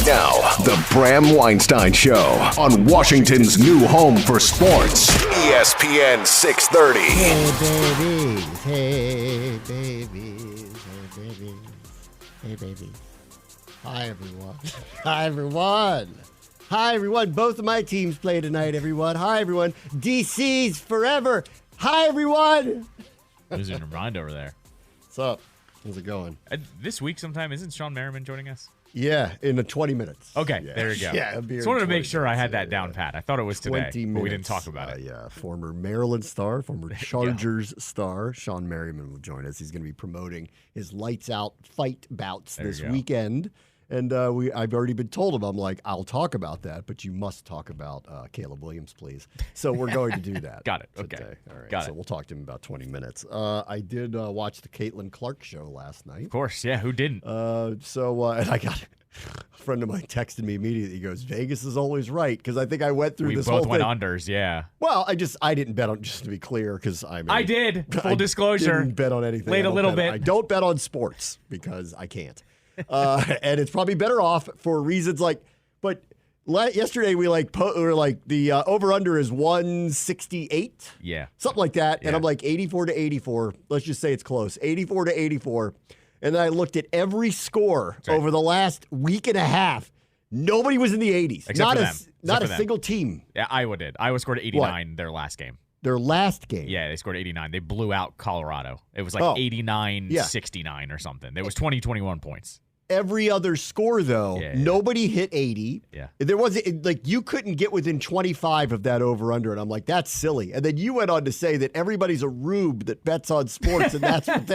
Now, the Bram Weinstein Show on Washington's new home for sports, ESPN 630. Hey, babies. Hey, babies. Hi, everyone. Both of my teams play tonight, everyone. Hi, everyone. DC's forever. Hi, everyone. Losing your mind over there. What's up? How's it going? This week sometime, isn't Shawne Merriman joining us? Yeah, in the 20 minutes. Okay, yeah. There you go. Yeah, just wanted to make sure I had that down pat. I thought it was today, but we didn't talk about it. Yeah, former Maryland star, former Chargers star, Shawne Merriman will join us. He's going to be promoting his Lights Out fight bouts this weekend. And I've already been told him, I'm like, I'll talk about that, but you must talk about Caleb Williams, please. So we're going to do that. Got it. Today. Okay. All right. Got so it. We'll talk to him in about 20 minutes. I did watch the Caitlin Clark show last night. Of course. Yeah. Who didn't? And I got a friend of mine texted me immediately. He goes, Vegas is always right. Because I think I went through this whole thing. We both went unders, yeah. Well, I didn't bet on, just to be clear, because I did. Full disclosure. I didn't bet on anything. Laid a little bit. I don't bet on sports because I can't. And it's probably better off for reasons but yesterday we were like the over-under is 168. Yeah. Something like that. Yeah. And I'm like 84 to 84. Let's just say it's close. 84 to 84. And then I looked at every score over the last week and a half. Nobody was in the 80s. Except for them. Not a single team. Yeah, Iowa did. Iowa scored 89 their last game. Their last game. Yeah, they scored 89. They blew out Colorado. It was like 89-69 or something. There was 21 points. Every other score, though, nobody hit 80. Yeah. There wasn't, you couldn't get within 25 of that over-under, and I'm like, that's silly. And then you went on to say that everybody's a rube that bets on sports, and that's what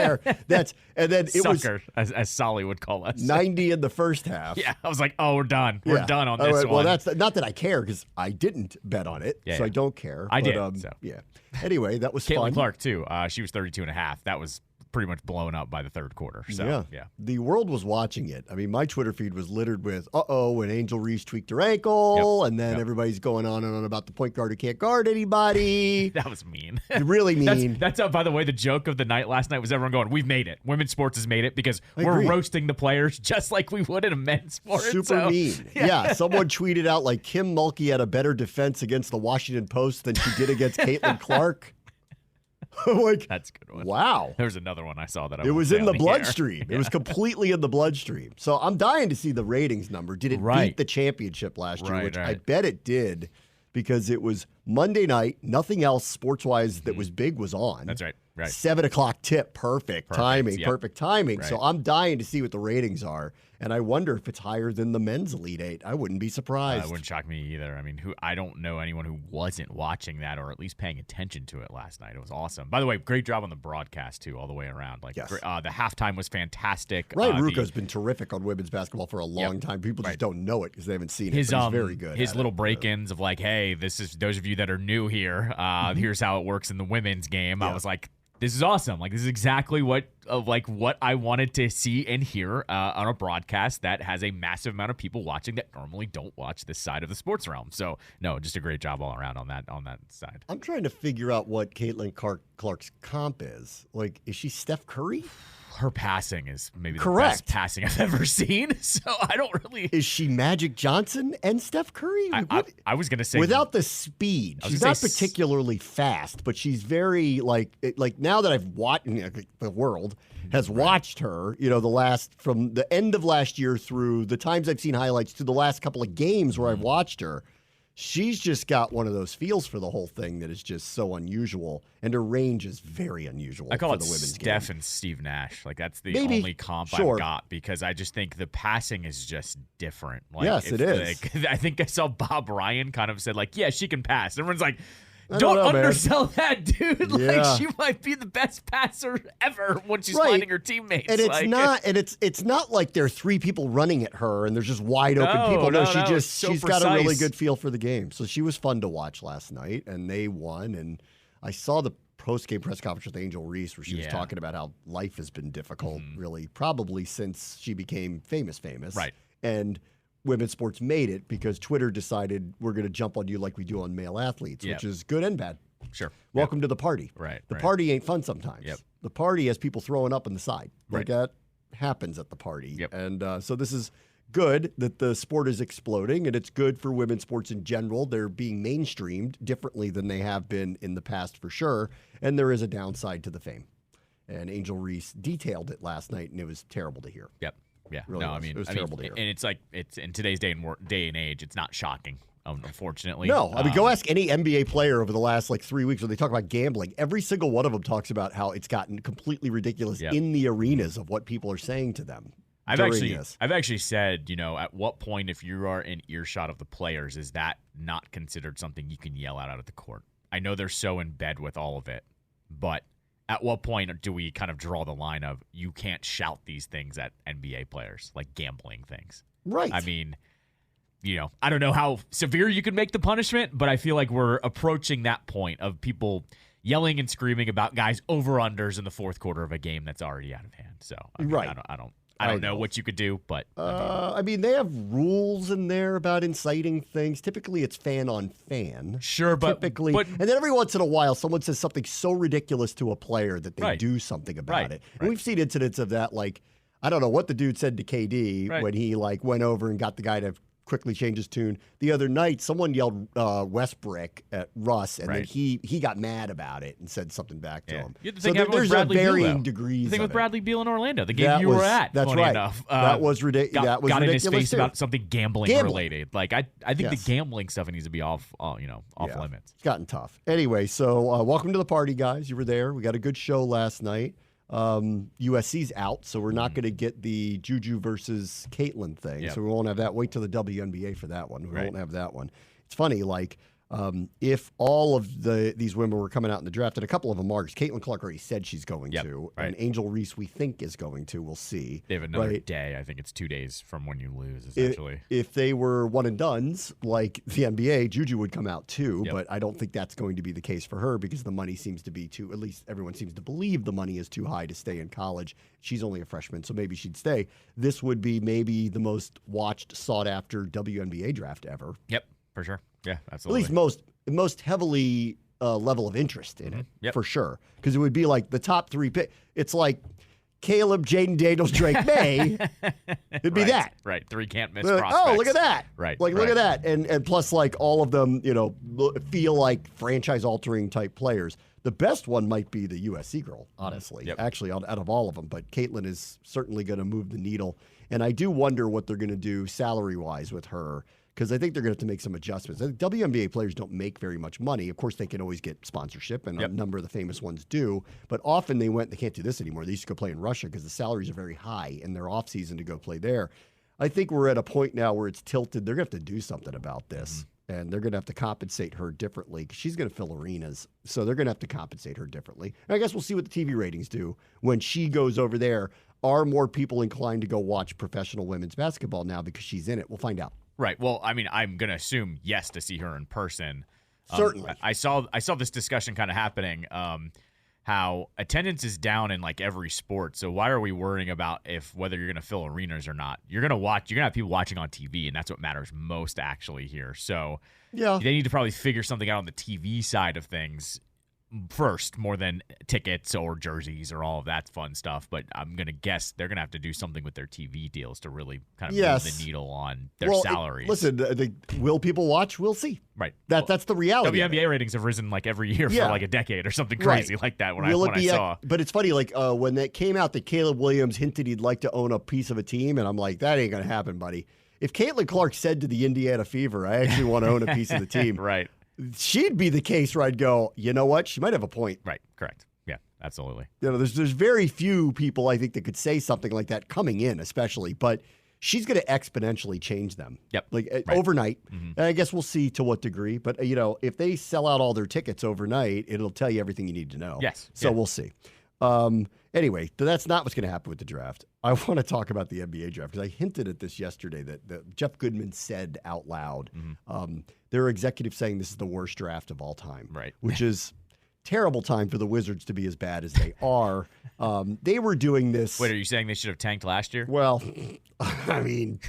and then it Sucker, as Solly would call us. 90 in the first half. Yeah, I was like, oh, we're done. We're done on this one. Well, that's not that I care, because I didn't bet on it, so I don't care. I did, Yeah. Anyway, that was Caitlin fun. Clark, too. She was 32.5. That was pretty much blown up by the third quarter. So, yeah. The world was watching it. I mean, my Twitter feed was littered with, when Angel Reese tweaked her ankle, and then everybody's going on and on about the point guard who can't guard anybody. That was mean. Really mean. That's by the way, the joke of the night last night was everyone going, we've made it. Women's sports has made it because we're roasting the players just like we would in a men's sport. Super mean. Yeah, someone tweeted out like Kim Mulkey had a better defense against the Washington Post than she did against Caitlin Clark. That's a good one. Wow. There was another one I saw that it was in the bloodstream. It was completely in the bloodstream. So I'm dying to see the ratings number. Did it beat the championship last year? Which I bet it did, because it was Monday night. Nothing else sports-wise that was big was on. That's right. 7 o'clock tip. Perfect timing. Yep. Perfect timing. Right. So I'm dying to see what the ratings are. And I wonder if it's higher than the men's Elite Eight. I wouldn't be surprised. It wouldn't shock me either. I mean, I don't know anyone who wasn't watching that or at least paying attention to it last night. It was awesome. By the way, great job on the broadcast, too, all the way around. The halftime was fantastic. Ryan Rucco's been terrific on women's basketball for a long time. People just don't know it because they haven't seen it. He's very good. His little break-ins of like, hey, this is those of you that are new here. Here's how it works in the women's game. I was like, this is awesome. Like, this is exactly what I wanted to see and hear on a broadcast that has a massive amount of people watching that normally don't watch this side of the sports realm. So, no, just a great job all around on that side. I'm trying to figure out what Caitlin Clark's comp is. Like, is she Steph Curry? Her passing is maybe the best passing I've ever seen. So I don't really. Is she Magic Johnson and Steph Curry? I was going to say. Without the speed. She's not particularly fast, but she's very, like now that I've watched, the world has watched her, from the end of last year through the times I've seen highlights to the last couple of games where I've watched her. She's just got one of those feels for the whole thing that is just so unusual, and her range is very unusual. I call it the women's Steph game. And Steve Nash. Like, that's the only comp I've got, because I just think the passing is just different. Like, yes, it is. I think I saw Bob Ryan kind of said, like, yeah, she can pass. Everyone's like, don't undersell that, dude. Like, she might be the best passer ever when she's finding her teammates. And it's not like there are three people running at her and there's just wide open people. No, she's got a really good feel for the game. So she was fun to watch last night, and they won. And I saw the post-game press conference with Angel Reese where she was talking about how life has been difficult, really, probably since she became famous. Right. And women's sports made it because Twitter decided we're going to jump on you like we do on male athletes, which is good and bad. Sure. Welcome to the party. Right. The party ain't fun sometimes. Yep. The party has people throwing up on the side. Like that happens at the party. Yep. And so this is good that the sport is exploding, and it's good for women's sports in general. They're being mainstreamed differently than they have been in the past for sure, and there is a downside to the fame. And Angel Reese detailed it last night, and it was terrible to hear. Yep. Yeah. Really no, was. I mean, it was terrible to hear. And it's like, it's in today's day and age, it's not shocking, unfortunately. No, I mean, go ask any NBA player over the last 3 weeks when they talk about gambling. Every single one of them talks about how it's gotten completely ridiculous in the arenas of what people are saying to them. I've actually said, at what point, if you are in earshot of the players, is that not considered something you can yell out at the court? I know they're so in bed with all of it, but at what point do we kind of draw the line of you can't shout these things at NBA players, like gambling things? Right. I mean, I don't know how severe you can make the punishment, but I feel like we're approaching that point of people yelling and screaming about guys over-unders in the fourth quarter of a game that's already out of hand. So I mean, right. I don't know what you could do, but I mean, they have rules in there about inciting things. Typically, it's fan on fan. Sure, but and then every once in a while, someone says something so ridiculous to a player that they do something about it. And we've seen incidents of that. I don't know what the dude said to KD when he went over and got the guy to quickly change his tune. The other night, someone yelled Westbrook at Russ, and then he got mad about it and said something back to him. So there's varying degrees. The thing with it. Bradley Beal in Orlando, the game you were at. That's funny right. Enough. That was ridiculous. Got in his face too. about something gambling related. I think the gambling stuff needs to be off limits. It's gotten tough. Anyway, so welcome to the party, guys. You were there. We got a good show last night. USC's out, so we're not going to get the Juju versus Caitlin thing. So we won't have that. Wait till the WNBA for that one. We won't have that one. It's funny, if all of these women were coming out in the draft, and a couple of them are, because Caitlin Clark already said she's going to, and Angel Reese we think is going to. We'll see. They have another day. I think it's 2 days from when you lose, essentially. If they were one and dones, like the NBA, Juju would come out too, but I don't think that's going to be the case for her because the money seems to be at least everyone seems to believe the money is too high to stay in college. She's only a freshman, so maybe she'd stay. This would be maybe the most watched, sought-after WNBA draft ever. Yep, for sure. Yeah, absolutely. At least most heavily level of interest in it, for sure. Because it would be like the top 3 pick. It's like Caleb, Jaden Daniels, Drake May. It'd be that. Right. 3 can't miss prospects. Oh, look at that. Right. Look at that. And plus, all of them, feel like franchise-altering type players. The best one might be the USC girl, honestly. Actually, out of all of them. But Caitlin is certainly going to move the needle. And I do wonder what they're going to do salary-wise with her, because I think they're going to have to make some adjustments. The WNBA players don't make very much money. Of course, they can always get sponsorship, and a number of the famous ones do. But often they can't do this anymore. They used to go play in Russia because the salaries are very high in their offseason to go play there. I think we're at a point now where it's tilted. They're going to have to do something about this, and they're going to have to compensate her differently because she's going to fill arenas. So they're going to have to compensate her differently. And I guess we'll see what the TV ratings do when she goes over there. Are more people inclined to go watch professional women's basketball now because she's in it? We'll find out. Right. Well, I mean, I'm going to assume yes to see her in person. Certainly. I saw this discussion kind of happening, how attendance is down in every sport. So why are we worrying about whether you're going to fill arenas or not? You're going to have people watching on TV, and that's what matters most actually here. So they need to probably figure something out on the TV side of things first, more than tickets or jerseys or all of that fun stuff. But I'm going to guess they're going to have to do something with their TV deals to really kind of move the needle on their salaries. Will people watch? We'll see. Right. That's the reality. WNBA ratings have risen every year for a decade or something crazy like that when I saw. But it's funny, when that came out that Caleb Williams hinted he'd like to own a piece of a team, and I'm like, that ain't going to happen, buddy. If Caitlin Clark said to the Indiana Fever, I actually want to own a piece of the team. Right. She'd be the case where I'd go, you know what? She might have a point. Right. Correct. Yeah, absolutely. There's very few people, I think, that could say something like that coming in, especially. But she's going to exponentially change them. Yep. Overnight. And I guess we'll see to what degree. But, if they sell out all their tickets overnight, it'll tell you everything you need to know. Yes. So we'll see. Anyway, that's not what's going to happen with the draft. I want to talk about the NBA draft because I hinted at this yesterday that Jeff Goodman said out loud. There are executives saying this is the worst draft of all time, right? Which is terrible time for the Wizards to be as bad as they are. They were doing this. Wait, are you saying they should have tanked last year? Well, I mean,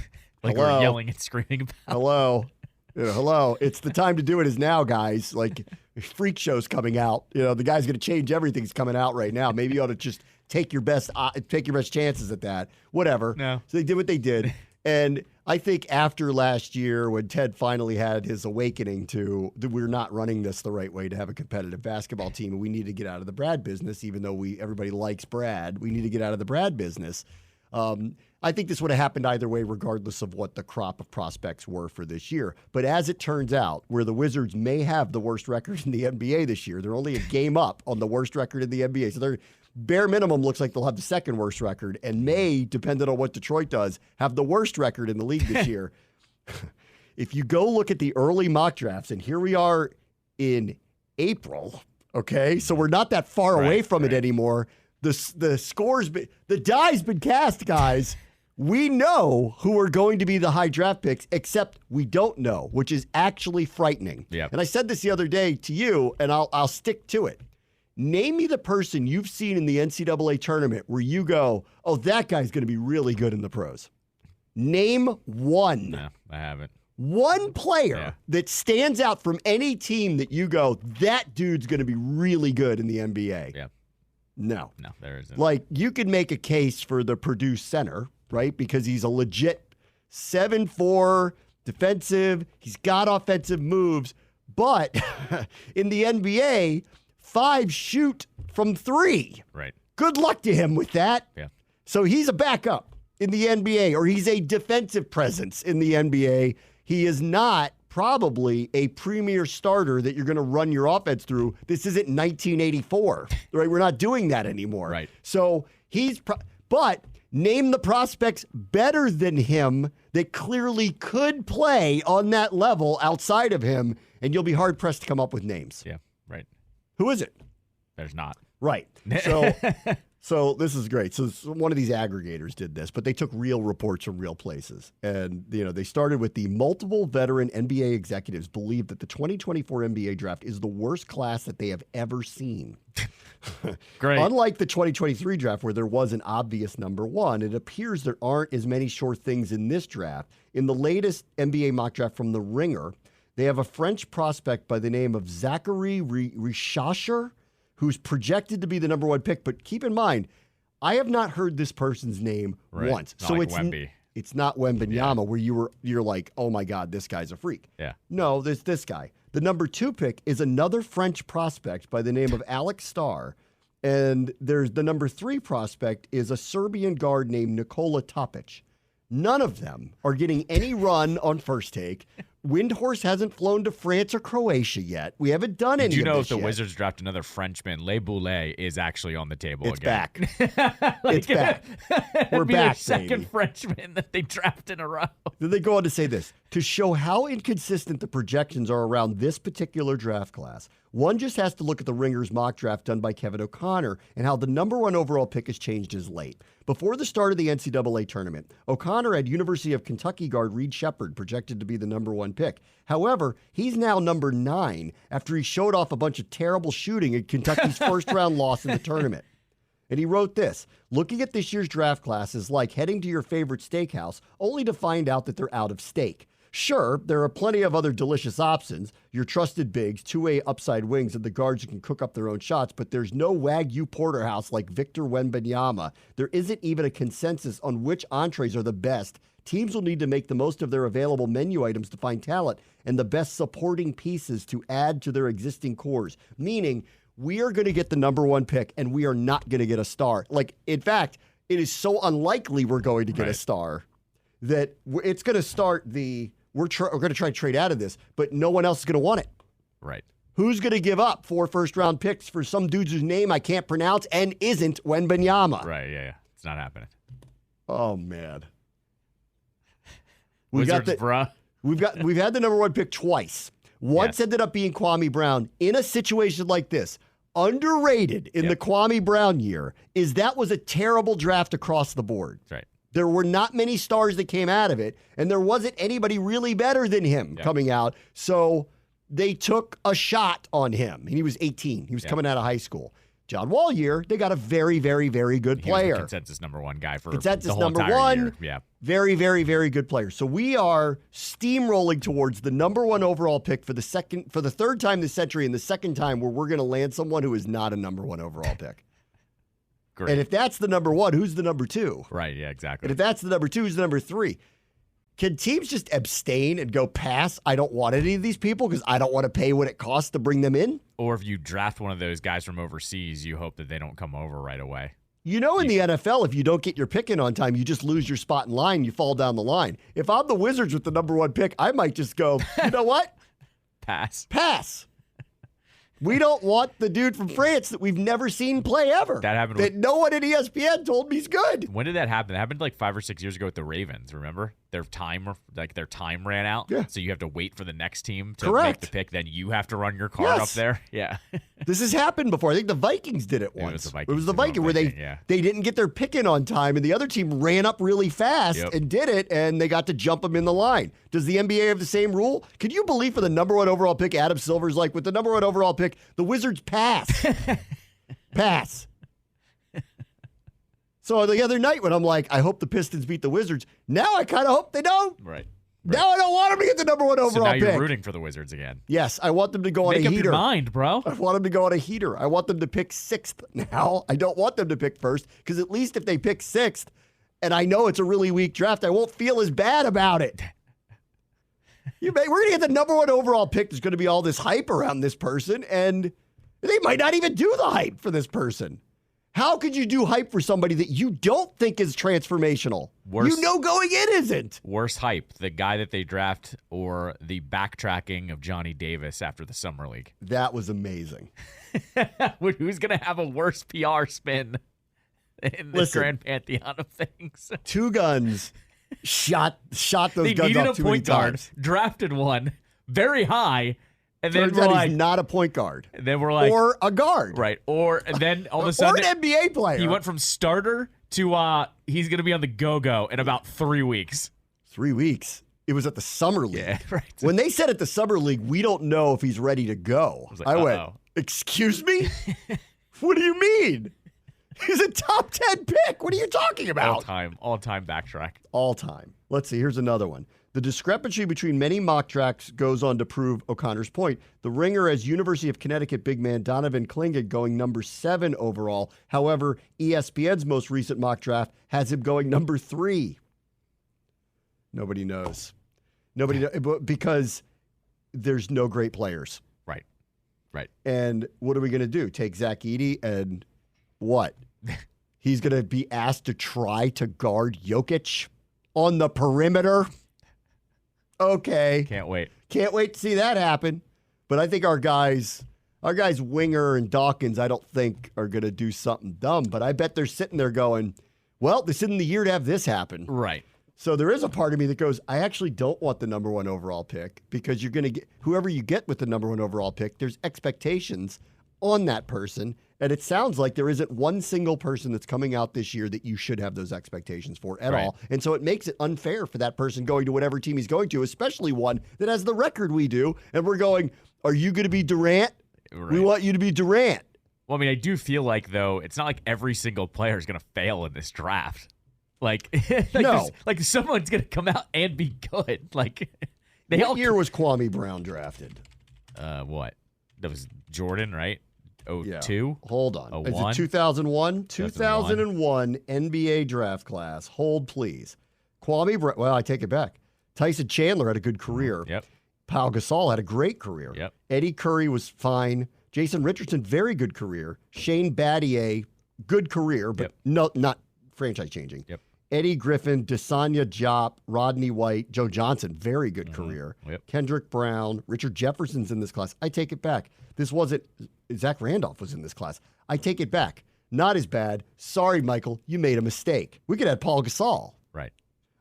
we're yelling and screaming about. Hello. It's the time to do it is now, guys. Freak Show's coming out. The guy's going to change everything's coming out right now. Maybe you ought to just take your best chances at that. Whatever. No. So they did what they did. And I think after last year, when Ted finally had his awakening to we're not running this the right way to have a competitive basketball team, and we need to get out of the Brad business, even though everybody likes Brad, we need to get out of the Brad business. I think this would have happened either way, regardless of what the crop of prospects were for this year. But as it turns out, where the Wizards may have the worst record in the NBA this year, they're only a game up on the worst record in the NBA. So they're bare minimum looks like they'll have the second worst record and may, depending on what Detroit does, have the worst record in the league this year. If you go look at the early mock drafts, and here we are in April, okay? So we're not that far away from it anymore. The scores, the die's been cast, guys. We know who are going to be the high draft picks, except we don't know, which is actually frightening. Yep. And I said this the other day to you, and I'll stick to it. Name me the person you've seen in the NCAA tournament where you go, oh, that guy's going to be really good in the pros. Name one. No, I haven't. One player that stands out from any team that you go, that dude's going to be really good in the NBA. Yeah. No. No, there isn't. Like, you could make a case for the Purdue center, right? Because he's a legit 7'4", defensive. He's got offensive moves. But in the NBA, 5 shoot from 3. Right. Good luck to him with that. Yeah. So he's a backup in the NBA, or he's a defensive presence in the NBA. He is not probably a premier starter that you're going to run your offense through. This isn't 1984, right? We're not doing that anymore. Right. So but name the prospects better than him that clearly could play on that level outside of him, and you'll be hard-pressed to come up with names. Yeah, right. Who is it? There's not. Right. So this is great. So one of these aggregators did this, but they took real reports from real places. And, they started with the multiple veteran NBA executives believe that the 2024 NBA draft is the worst class that they have ever seen. Great. Unlike the 2023 draft, where there was an obvious number one, it appears there aren't as many sure things in this draft. In the latest NBA mock draft from The Ringer, they have a French prospect by the name of Zachary Reese, who's projected to be the number one pick. But keep in mind, I have not heard this person's name once. Not so like Wemby. It's not Wembanyama where you're like, oh my God, this guy's a freak. Yeah. No, there's this guy. The number 2 pick is another French prospect by the name of Alex Starr. And there's the number 3 prospect is a Serbian guard named Nikola Topic. None of them are getting any run on First Take. Windhorse hasn't flown to France or Croatia yet. We haven't done any of this Do you know if the yet. Wizards draft another Frenchman, Le Boulay is actually on the table It's again. back. It's back. We're be back, their second baby. Frenchman that they draft in a row. Then they go on to say this. To show how inconsistent the projections are around this particular draft class, one just has to look at the Ringer's mock draft done by Kevin O'Connor and how the number 1 overall pick has changed as late. Before the start of the NCAA tournament, O'Connor had University of Kentucky guard Reed Sheppard projected to be the number 1 pick. However, he's now number 9 after he showed off a bunch of terrible shooting in Kentucky's first-round loss in the tournament. And he wrote this, looking at this year's draft class is like heading to your favorite steakhouse only to find out that they're out of steak. Sure, there are plenty of other delicious options, your trusted bigs, 2A upside wings, and the guards who can cook up their own shots, but there's no Wagyu porterhouse like Victor Wembanyama. There isn't even a consensus on which entrees are the best. Teams will need to make the most of their available menu items to find talent and the best supporting pieces to add to their existing cores, meaning we are going to get the number 1 pick and we are not going to get a star. Like, in fact, it is so unlikely we're going to get a star that it's going to start we're going to try to trade out of this, but no one else is going to want it. Right. Who's going to give up 4 first-round picks for some dude's whose name I can't pronounce and isn't Wembanyama? Right, yeah. It's not happening. Oh, man. We've had the number 1 pick twice. Once ended up being Kwame Brown. In a situation like this, underrated in the Kwame Brown year is that was a terrible draft across the board. That's right. There were not many stars that came out of it, and there wasn't anybody really better than him coming out. So they took a shot on him. And he was 18. He was coming out of high school. John Wall year, they got a very, very, very good player. He was the consensus number 1 guy for consensus the whole number entire 1. year. Yeah. Very, very, very good player. So we are steamrolling towards the number 1 overall pick for the 3rd time this century, and the second time where we're going to land someone who is not a number 1 overall pick. Great. And if that's the number 1, who's the number 2? Right, yeah, exactly. And if that's the number 2, who's the number 3? Can teams just abstain and go pass? I don't want any of these people because I don't want to pay what it costs to bring them in. Or if you draft one of those guys from overseas, you hope that they don't come over right away. You know, in the NFL, if you don't get your pick in on time, you just lose your spot in line. You fall down the line. If I'm the Wizards with the number 1 pick, I might just go, you know what? Pass. We don't want the dude from France that we've never seen play ever. That happened. That no one at ESPN told me he's good. When did that happen? It happened like 5 or 6 years ago with the Ravens. Remember, their time ran out. Yeah. So you have to wait for the next team to Correct. make the pick. Then you have to run your card up there. Yeah. This has happened before. I think the Vikings did it once. It was the Vikings where they didn't get their pick in on time, and the other team ran up really fast and did it, and they got to jump them in the line. Does the NBA have the same rule? Could you believe for the number 1 overall pick, Adam Silver's like, with the number 1 overall pick, the Wizards pass. Pass. So the other night when I'm like, I hope the Pistons beat the Wizards, now I kind of hope they don't. Right. Now I don't want them to get the number 1 overall pick. So now you're rooting for the Wizards again. Yes, I want them to go on a heater. Make up your mind, bro. I want them to go on a heater. I want them to pick 6th now. I don't want them to pick 1st because at least if they pick 6th, and I know it's a really weak draft, I won't feel as bad about it. We're going to get the number 1 overall pick. There's going to be all this hype around this person, and they might not even do the hype for this person. How could you do hype for somebody that you don't think is transformational? You know going in isn't. Worse hype, the guy that they draft or the backtracking of Johnny Davis after the Summer League. That was amazing. Who's going to have a worse PR spin in the grand pantheon of things? Two guns shot those they guns needed off too a point many guard, times. drafted one very high, and then Turns we're out like, he's not a point guard. And then we're like, or a guard, right? And then all of a sudden, or an NBA player. He went from starter to he's going to be on the go-go in about 3 weeks. 3 weeks. It was at the Summer League. Yeah, right. When they said at the Summer League, we don't know if he's ready to go. I went, excuse me? What do you mean? He's a top 10 pick. What are you talking about? All-time backtrack. All time. Let's see. Here's another one. The discrepancy between many mock tracks goes on to prove O'Connor's point. The Ringer has University of Connecticut big man Donovan Clingan going number 7 overall. However, ESPN's most recent mock draft has him going number 3. Nobody knows. Because there's no great players. Right. And what are we going to do? Take Zach Edey and what? He's going to be asked to try to guard Jokic on the perimeter? Okay. Can't wait to see that happen. But I think our guys Winger and Dawkins, I don't think are going to do something dumb. But I bet they're sitting there going, well, this isn't the year to have this happen. Right. So there is a part of me that goes, I actually don't want the number 1 overall pick because you're going to get whoever you get with the number 1 overall pick, there's expectations on that person. And it sounds like there isn't one single person that's coming out this year that you should have those expectations for at all. And so it makes it unfair for that person going to whatever team he's going to, especially one that has the record we do. And we're going, are you going to be Durant? Right. We want you to be Durant. Well, I mean, I do feel like, though, it's not like every single player is going to fail in this draft. Like no. Like someone's going to come out and be good. Like what year was Kwame Brown drafted? What? That was Jordan, right? 02? Yeah. Hold on. 01? Is it 2001? 2001 NBA draft class. Hold, please. Kwame Brown. Well, I take it back. Tyson Chandler had a good career. Yep. Pau Gasol had a great career. Yep. Eddie Curry was fine. Jason Richardson, very good career. Shane Battier, good career, but not franchise changing. Yep. Eddie Griffin, Desanya Diop, Rodney White, Joe Johnson, very good career. Yep. Kendrick Brown, Richard Jefferson's in this class. I take it back. This wasn't, Zach Randolph was in this class. I take it back. Not as bad. Sorry, Michael, you made a mistake. We could have Paul Gasol. Right.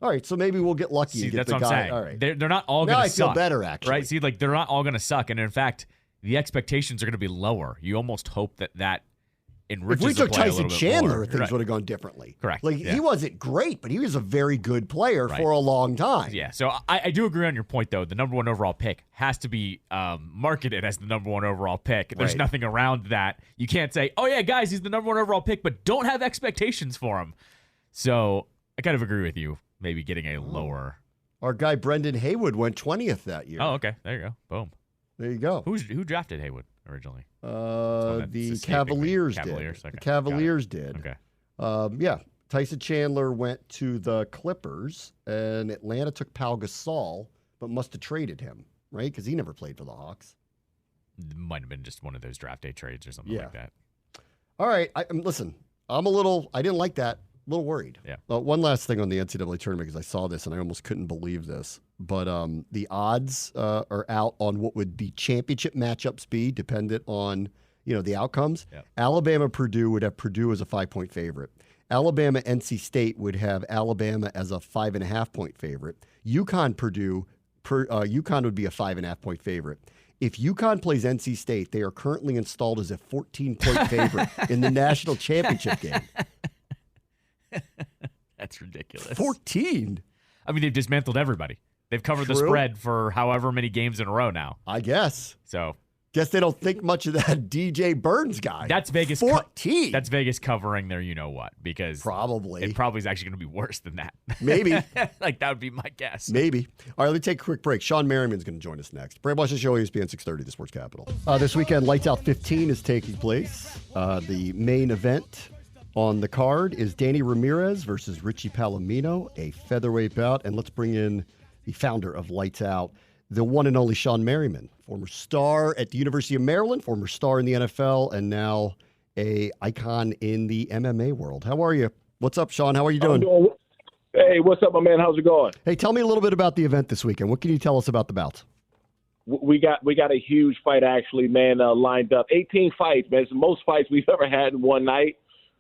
All right, so maybe we'll get lucky. See, and get that's the what guy. I'm saying. All right. They're not all going to suck. Now I feel better, actually. Right? See, like, they're not all going to suck. And in fact, the expectations are going to be lower. You almost hope that enriches if we took the play Tyson a little bit Chandler, more. things would have gone differently. Correct. Like he wasn't great, but he was a very good player for a long time. Yeah. So I do agree on your point, though. The number 1 overall pick has to be marketed as the number 1 overall pick. There's nothing around that. You can't say, "Oh yeah, guys, he's the number 1 overall pick," but don't have expectations for him. So I kind of agree with you. Maybe getting a lower. Our guy Brendan Haywood went 20th that year. Oh, okay. There you go. Boom. There you go. Who drafted Haywood originally? The Cavaliers did. Okay. The Cavaliers did. Okay. Yeah. Tyson Chandler went to the Clippers, and Atlanta took Pau Gasol, but must have traded him, right? Because he never played for the Hawks. Might have been just one of those draft day trades or something like that. All right. Listen, I didn't like that. A little worried. Yeah. One last thing on the NCAA tournament, because I saw this and I almost couldn't believe this. But the odds are out on what would the championship matchups be, dependent on the outcomes. Yep. Alabama-Purdue would have Purdue as a 5-point favorite. Alabama-NC State would have Alabama as a 5.5-point favorite. UConn-Purdue, UConn would be a 5.5-point favorite. If UConn plays NC State, they are currently installed as a 14-point favorite in the national championship game. That's ridiculous. 14? I mean, they've dismantled everybody. They've covered the spread for however many games in a row now. I guess. So, guess they don't think much of that DJ Burns guy. That's Vegas. 14. That's Vegas covering their you-know-what, because it probably is actually going to be worse than that. Maybe. Like, that would be my guess. Maybe. All right, let me take a quick break. Shawne Merriman's going to join us next. Bram Washington Show, ESPN 630, the Sports Capital. This weekend, Lights Out 15 is taking place. The main event on the card is Danny Ramirez versus Richie Palomino, a featherweight bout. And let's bring in the founder of Lights Out, the one and only Shawne Merriman, former star at the University of Maryland, former star in the NFL, and now a icon in the MMA world. How are you? What's up, Shawne? How are you doing? Hey, what's up, my man? How's it going? Hey, tell me a little bit about the event this weekend. What can you tell us about the bout? We got a huge fight, actually, man, lined up. 18 fights, man. It's the most fights we've ever had in one night.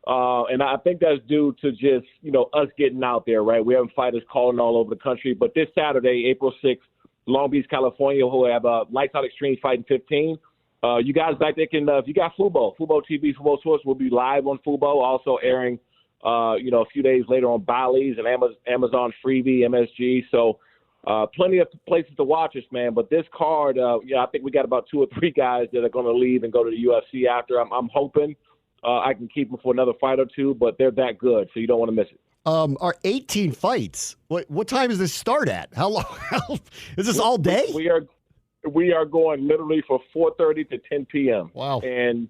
And I think that's due to just, us getting out there, right? We have fighters calling all over the country. But this Saturday, April 6th, Long Beach, California, who have Lights Out Extreme Fighting 15. You guys back there can, if you got Fubo TV, Fubo Sports will be live on Fubo, also airing, a few days later on Bally's and Amazon Freevee, MSG. So plenty of places to watch us, man. But this card, I think we got about 2 or 3 guys that are going to leave and go to the UFC after. I'm hoping I can keep them for another fight or 2, but they're that good, so you don't want to miss it. Are 18 fights? What time does this start at? How long? Is this all day? We are going literally for 4:30 to 10 p.m. Wow. And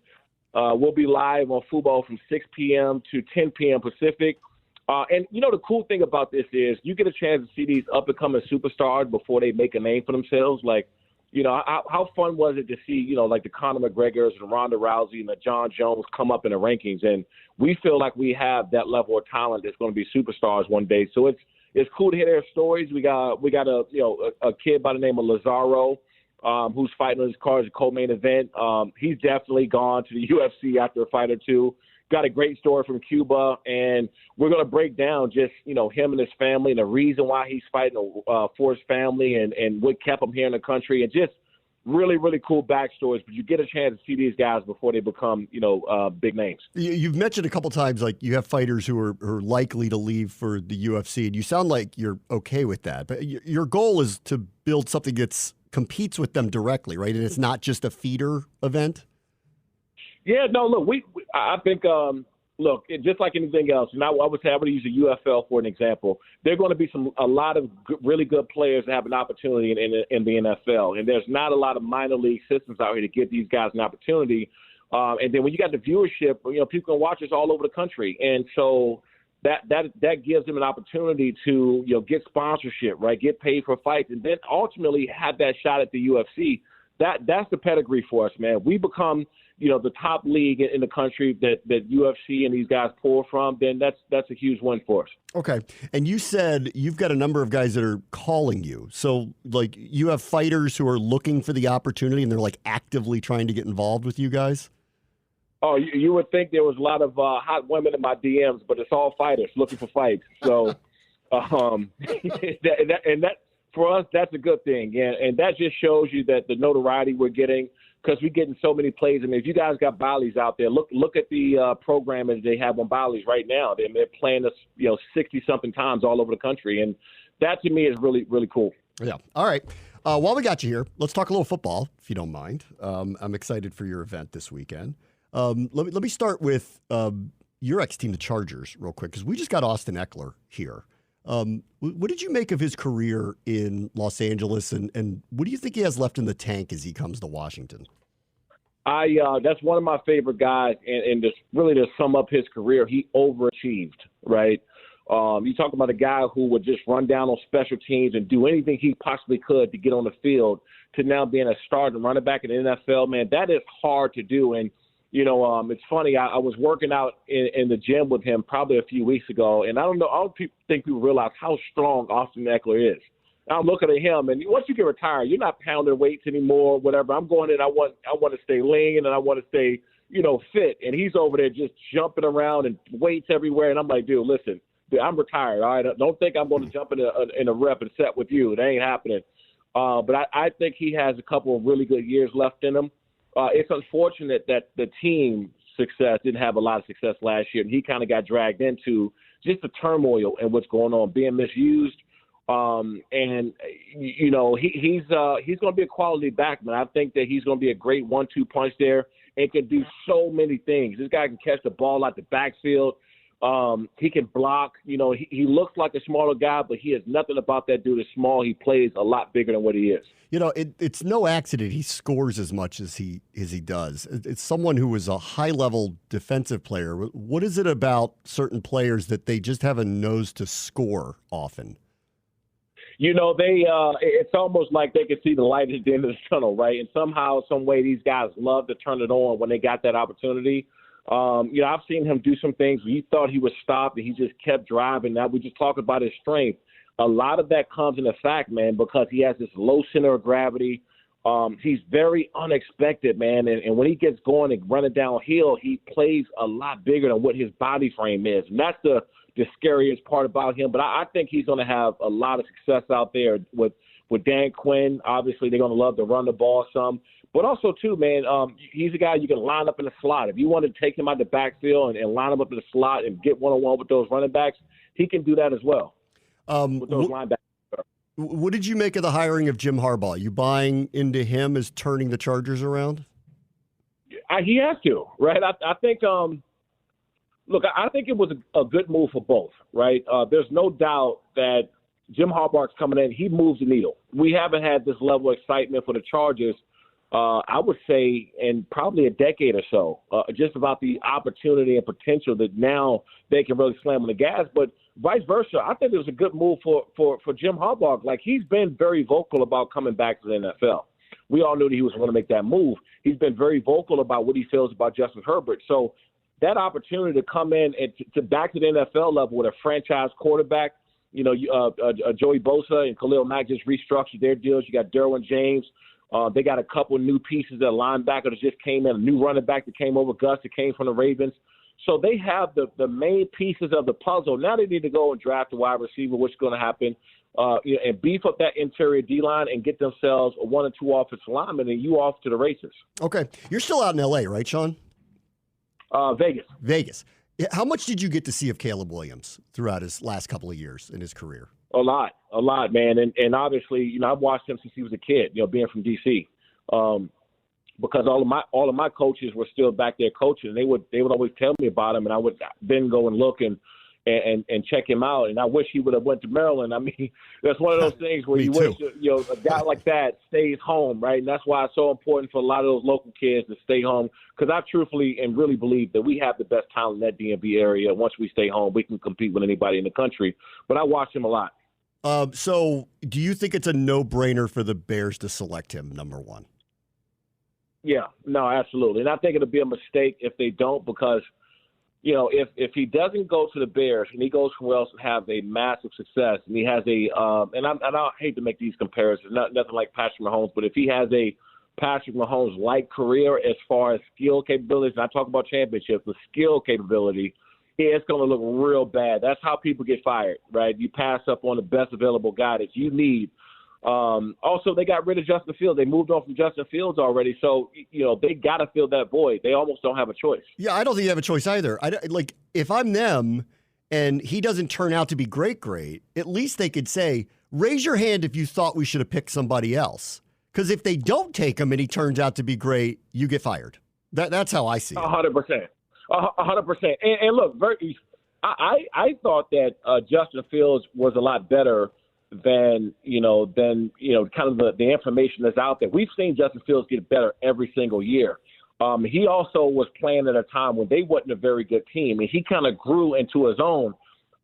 we'll be live on Fubo from 6 p.m. to 10 p.m. Pacific. And, the cool thing about this is you get a chance to see these up-and-coming superstars before they make a name for themselves. Like, how fun was it to see, like the Conor McGregors and Ronda Rousey and the John Jones come up in the rankings? And we feel like we have that level of talent that's going to be superstars one day. So it's cool to hear their stories. We got a kid by the name of Lazaro who's fighting on his card as a co-main event. He's definitely gone to the UFC after a fight or 2. Got a great story from Cuba, and we're going to break down just, him and his family and the reason why he's fighting for his family and what kept him here in the country, and just really, really cool backstories. But you get a chance to see these guys before they become, big names. You've mentioned a couple times, like, you have fighters who are likely to leave for the UFC, and you sound like you're okay with that. But your goal is to build something that competes with them directly, right? And it's not just a feeder event? Yeah, no, look, I think, just like anything else, and I would say I would use the UFL for an example. There are going to be a lot of really good players that have an opportunity in the NFL, and there's not a lot of minor league systems out here to give these guys an opportunity. And then when you got the viewership, people can watch us all over the country, and so that gives them an opportunity to get sponsorship, right, get paid for fights, and then ultimately have that shot at the UFC. That's the pedigree for us, man. We become the top league in the country that UFC and these guys pull from, then that's a huge win for us. Okay. And you said you've got a number of guys that are calling you. So, like, you have fighters who are looking for the opportunity and they're, like, actively trying to get involved with you guys? Oh, you would think there was a lot of hot women in my DMs, but it's all fighters looking for fights. So, that for us, that's a good thing. And that just shows you that the notoriety we're getting, because we're getting so many plays. I mean, if you guys got Bally's out there, look at the programming they have on Bally's right now. They're playing us, 60-something times all over the country. And that, to me, is really, really cool. Yeah. All right. While we got you here, let's talk a little football, if you don't mind. I'm excited for your event this weekend. Let me start with your ex-team, the Chargers, real quick, because we just got Austin Eckler here. What did you make of his career in Los Angeles, and what do you think he has left in the tank as he comes to Washington? That's one of my favorite guys, and just really to sum up his career, he overachieved, right? You talk about a guy who would just run down on special teams and do anything he possibly could to get on the field, to now being a starting running back in the NFL, man, that is hard to do. And, it's funny. I was working out in the gym with him probably a few weeks ago, and I don't think people realize how strong Austin Eckler is. I'm looking at him, and once you get retired, you're not pounding weights anymore, whatever. I'm going in, I want to stay lean, and I want to stay, fit. And he's over there just jumping around and weights everywhere. And I'm like, dude, listen, I'm retired, all right? Don't think I'm going to jump in a rep and set with you. It ain't happening. But I think he has a couple of really good years left in him. It's unfortunate that the team success didn't have a lot of success last year, and he kind of got dragged into just the turmoil and what's going on, being misused. He's going to be a quality back, man. I think that he's going to be a great 1-2 punch there and can do so many things. This guy can catch the ball out the backfield. He can block. He looks like a smaller guy, but he has nothing about that dude is small. He plays a lot bigger than what he is. It's no accident he scores as much as he does. It's someone who is a high-level defensive player. What is it about certain players that they just have a nose to score often? It's almost like they can see the light at the end of the tunnel, right? And somehow, some way, these guys love to turn it on when they got that opportunity. I've seen him do some things where he thought he was stopped and he just kept driving. Now we just talk about his strength. A lot of that comes in the fact, man, because he has this low center of gravity. He's very unexpected, man. And when he gets going and running downhill, he plays a lot bigger than what his body frame is. And that's the scariest part about him. But I think he's going to have a lot of success out there with Dan Quinn. Obviously, they're going to love to run the ball some. But also, too, man, he's a guy you can line up in the slot. If you want to take him out the backfield and line him up in the slot and get one-on-one with those running backs, he can do that as well with those linebackers. What did you make of the hiring of Jim Harbaugh? You buying into him as turning the Chargers around? He has to, right? I think I think it was a good move for both, right? There's no doubt that Jim Harbaugh's coming in. He moves the needle. We haven't had this level of excitement for the Chargers, I would say, in probably a decade or so, just about the opportunity and potential that now they can really slam on the gas. But vice versa, I think it was a good move for Jim Harbaugh. Like, he's been very vocal about coming back to the NFL. We all knew that he was going to make that move. He's been very vocal about what he feels about Justin Herbert. So that opportunity to come in and to back to the NFL level with a franchise quarterback, Joey Bosa and Khalil Mack just restructured their deals. You got Derwin James. They got a couple new pieces at linebacker that just came in, a new running back that came over, Gus, that came from the Ravens. So they have the main pieces of the puzzle. Now they need to go and draft a wide receiver, which is going to happen, and beef up that interior D-line and get themselves a 1 or 2 offensive linemen, and you off to the races. Okay. You're still out in L.A., right, Shawne? Vegas. How much did you get to see of Caleb Williams throughout his last couple of years in his career? A lot, man. And obviously, I've watched him since he was a kid, being from D.C., because all of my coaches were still back there coaching. They would always tell me about him, and I would then go and look and check him out. And I wish he would have went to Maryland. I mean, that's one of those things where you wish a guy like that stays home, right? And that's why it's so important for a lot of those local kids to stay home, because I truthfully and really believe that we have the best talent in that DMV area. Once we stay home, we can compete with anybody in the country. But I watch him a lot. So do you think it's a no-brainer for the Bears to select him, number one? Yeah, no, absolutely. And I think it'll be a mistake if they don't, because, if he doesn't go to the Bears and he goes somewhere else and have a massive success, and he has and I hate to make these comparisons, nothing like Patrick Mahomes, but if he has a Patrick Mahomes-like career as far as skill capabilities, and I talk about championships, the skill capability, it's going to look real bad. That's how people get fired, right? You pass up on the best available guy that you need. Also, they got rid of Justin Fields. They moved on from Justin Fields already. So, they got to fill that void. They almost don't have a choice. Yeah, I don't think they have a choice either. If I'm them and he doesn't turn out to be great, at least they could say, raise your hand if you thought we should have picked somebody else. Because if they don't take him and he turns out to be great, you get fired. That's how I see it. 100%. 100%. And look, I thought that Justin Fields was a lot better than kind of the information that's out there. We've seen Justin Fields get better every single year. He also was playing at a time when they wasn't a very good team, and he kind of grew into his own.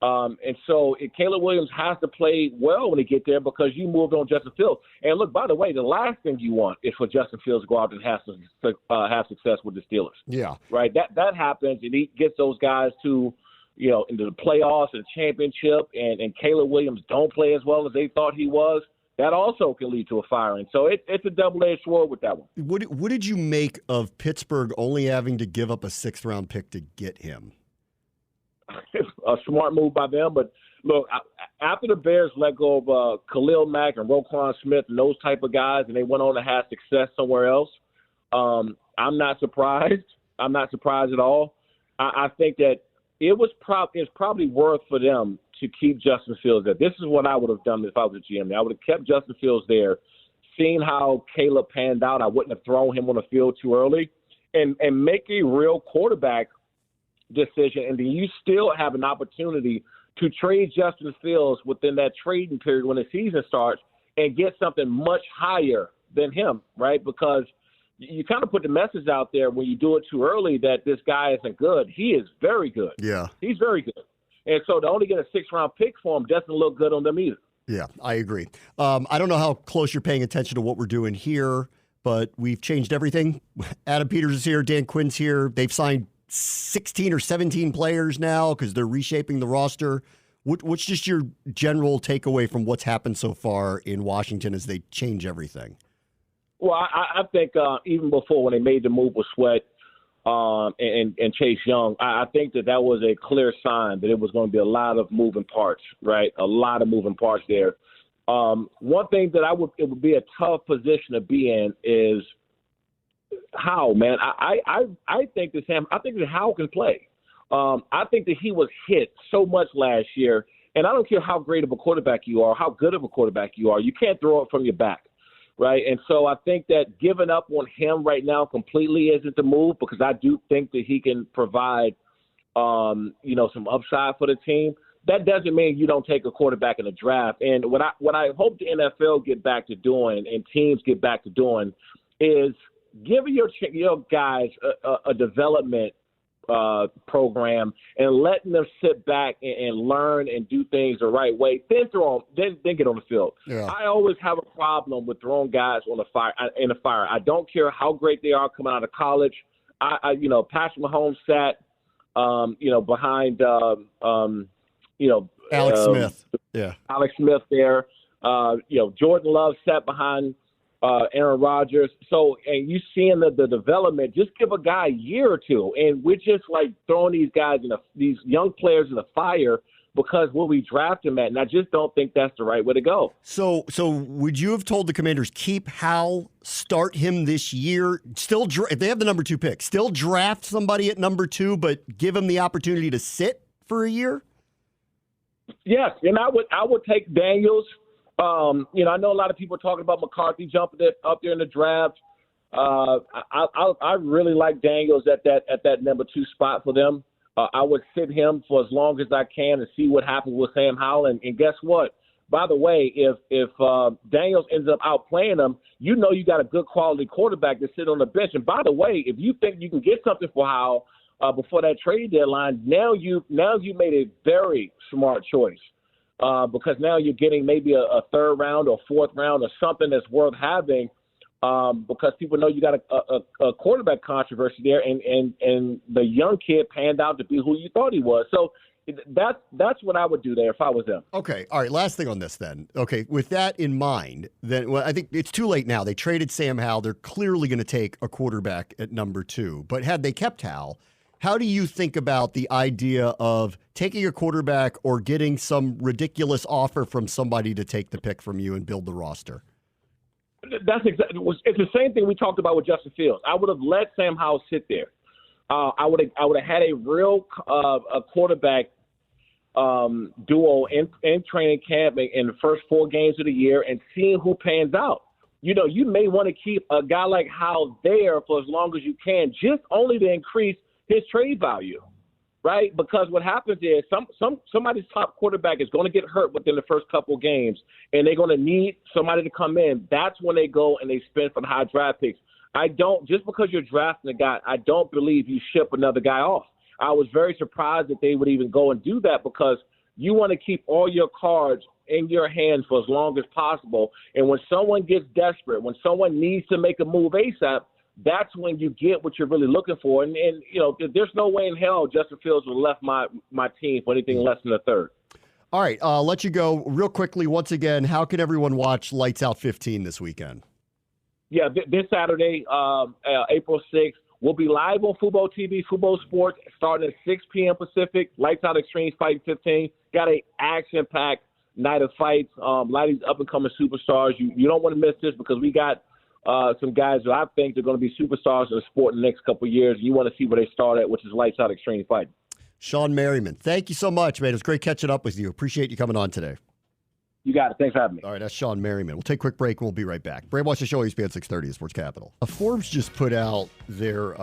And so Caleb Williams has to play well when he gets there because you moved on Justin Fields. And look, by the way, the last thing you want is for Justin Fields to go out and have success with the Steelers. Yeah. Right? That happens, and he gets those guys to, into the playoffs and championship, and Caleb Williams don't play as well as they thought he was. That also can lead to a firing. So it's a double-edged sword with that one. What did you make of Pittsburgh only having to give up a 6th-round pick to get him? A smart move by them. But, look, after the Bears let go of Khalil Mack and Roquan Smith and those type of guys, and they went on to have success somewhere else, I'm not surprised. I'm not surprised at all. I think that it's probably worth for them to keep Justin Fields there. This is what I would have done if I was a GM. I would have kept Justin Fields there, seen how Caleb panned out. I wouldn't have thrown him on the field too early, and make a real quarterback decision, and then you still have an opportunity to trade Justin Fields within that trading period when the season starts and get something much higher than him, right? Because you kind of put the message out there when you do it too early that this guy isn't good. He is very good. Yeah. He's very good. And so to only get a 6th-round pick for him doesn't look good on them either. Yeah, I agree. I don't know how close you're paying attention to what we're doing here, but we've changed everything. Adam Peters is here. Dan Quinn's here. They've signed 16 or 17 players now because they're reshaping the roster. What's just your general takeaway from what's happened so far in Washington as they change everything? Well, I think even before when they made the move with Sweat and Chase Young, I think that was a clear sign that it was going to be a lot of moving parts, right? A lot of moving parts there. One thing that it would be a tough position to be in is Howe, man. I think that Howe can play. I think that he was hit so much last year, and I don't care how great of a quarterback you are, how good of a quarterback you are, you can't throw it from your back, right? And so I think that giving up on him right now completely isn't the move because I do think that he can provide, some upside for the team. That doesn't mean you don't take a quarterback in the draft. And what I hope the NFL get back to doing and teams get back to doing is giving your guys a development program and letting them sit back and learn and do things the right way, then get on the field. Yeah. I always have a problem with throwing guys in the fire. I don't care how great they are coming out of college. Patrick Mahomes sat, behind, Alex Smith. Yeah. Alex Smith there. Jordan Love sat behind Aaron Rodgers. So, and you seeing the development, just give a guy a year or two. And we're just like throwing these guys these young players in the fire because what we draft them at. And I just don't think that's the right way to go. So would you have told the Commanders keep Howe, start him this year, if they have the number 2 pick, still draft somebody at number 2, but give him the opportunity to sit for a year? Yes. And I would take Daniels. I know a lot of people are talking about McCarthy jumping up there in the draft. I really like Daniels at that number 2 spot for them. I would sit him for as long as I can and see what happens with Sam Howell. And guess what? By the way, if Daniels ends up outplaying him, you got a good quality quarterback to sit on the bench. And by the way, if you think you can get something for Howell before that trade deadline, now you made a very smart choice. Because now you're getting maybe a 3rd round or 4th round or something that's worth having because people know you got a quarterback controversy there, and the young kid panned out to be who you thought he was. So that's what I would do there if I was them. Okay. All right. Last thing on this then. Okay. With that in mind, then I think it's too late now. They traded Sam Howell. They're clearly going to take a quarterback at number 2. But had they kept Howell, how do you think about the idea of taking a quarterback or getting some ridiculous offer from somebody to take the pick from you and build the roster? That's exactly. It's the same thing we talked about with Justin Fields. I would have let Sam Howell sit there. I would have had a real a quarterback duo in training camp in the first 4 games of the year and seeing who pans out. You may want to keep a guy like Howell there for as long as you can, just only to increase his trade value, right? Because what happens is somebody's top quarterback is going to get hurt within the first couple games, and they're going to need somebody to come in. That's when they go and they spend for the high draft picks. Just because you're drafting a guy, I don't believe you ship another guy off. I was very surprised that they would even go and do that because you want to keep all your cards in your hand for as long as possible. And when someone gets desperate, when someone needs to make a move ASAP, that's when you get what you're really looking for. And there's no way in hell Justin Fields would have left my team for anything less than a third. All right, I'll let you go real quickly. Once again, how can everyone watch Lights Out 15 this weekend? Yeah, this Saturday, April 6th, we'll be live on Fubo TV, Fubo Sports, starting at 6 p.m. Pacific. Lights Out Extreme Fight 15. Got a action-packed night of fights. A lot of these up-and-coming superstars. You don't want to miss this because we got some guys who I think are going to be superstars in the sport in the next couple of years. You want to see where they start at, which is Lights Out Extreme Fight. Shawne Merriman, thank you so much, man. It was great catching up with you. Appreciate you coming on today. You got it. Thanks for having me. All right, that's Shawne Merriman. We'll take a quick break and we'll be right back. Bram watch the show, ESPN 630, Sports Capital. Forbes just put out their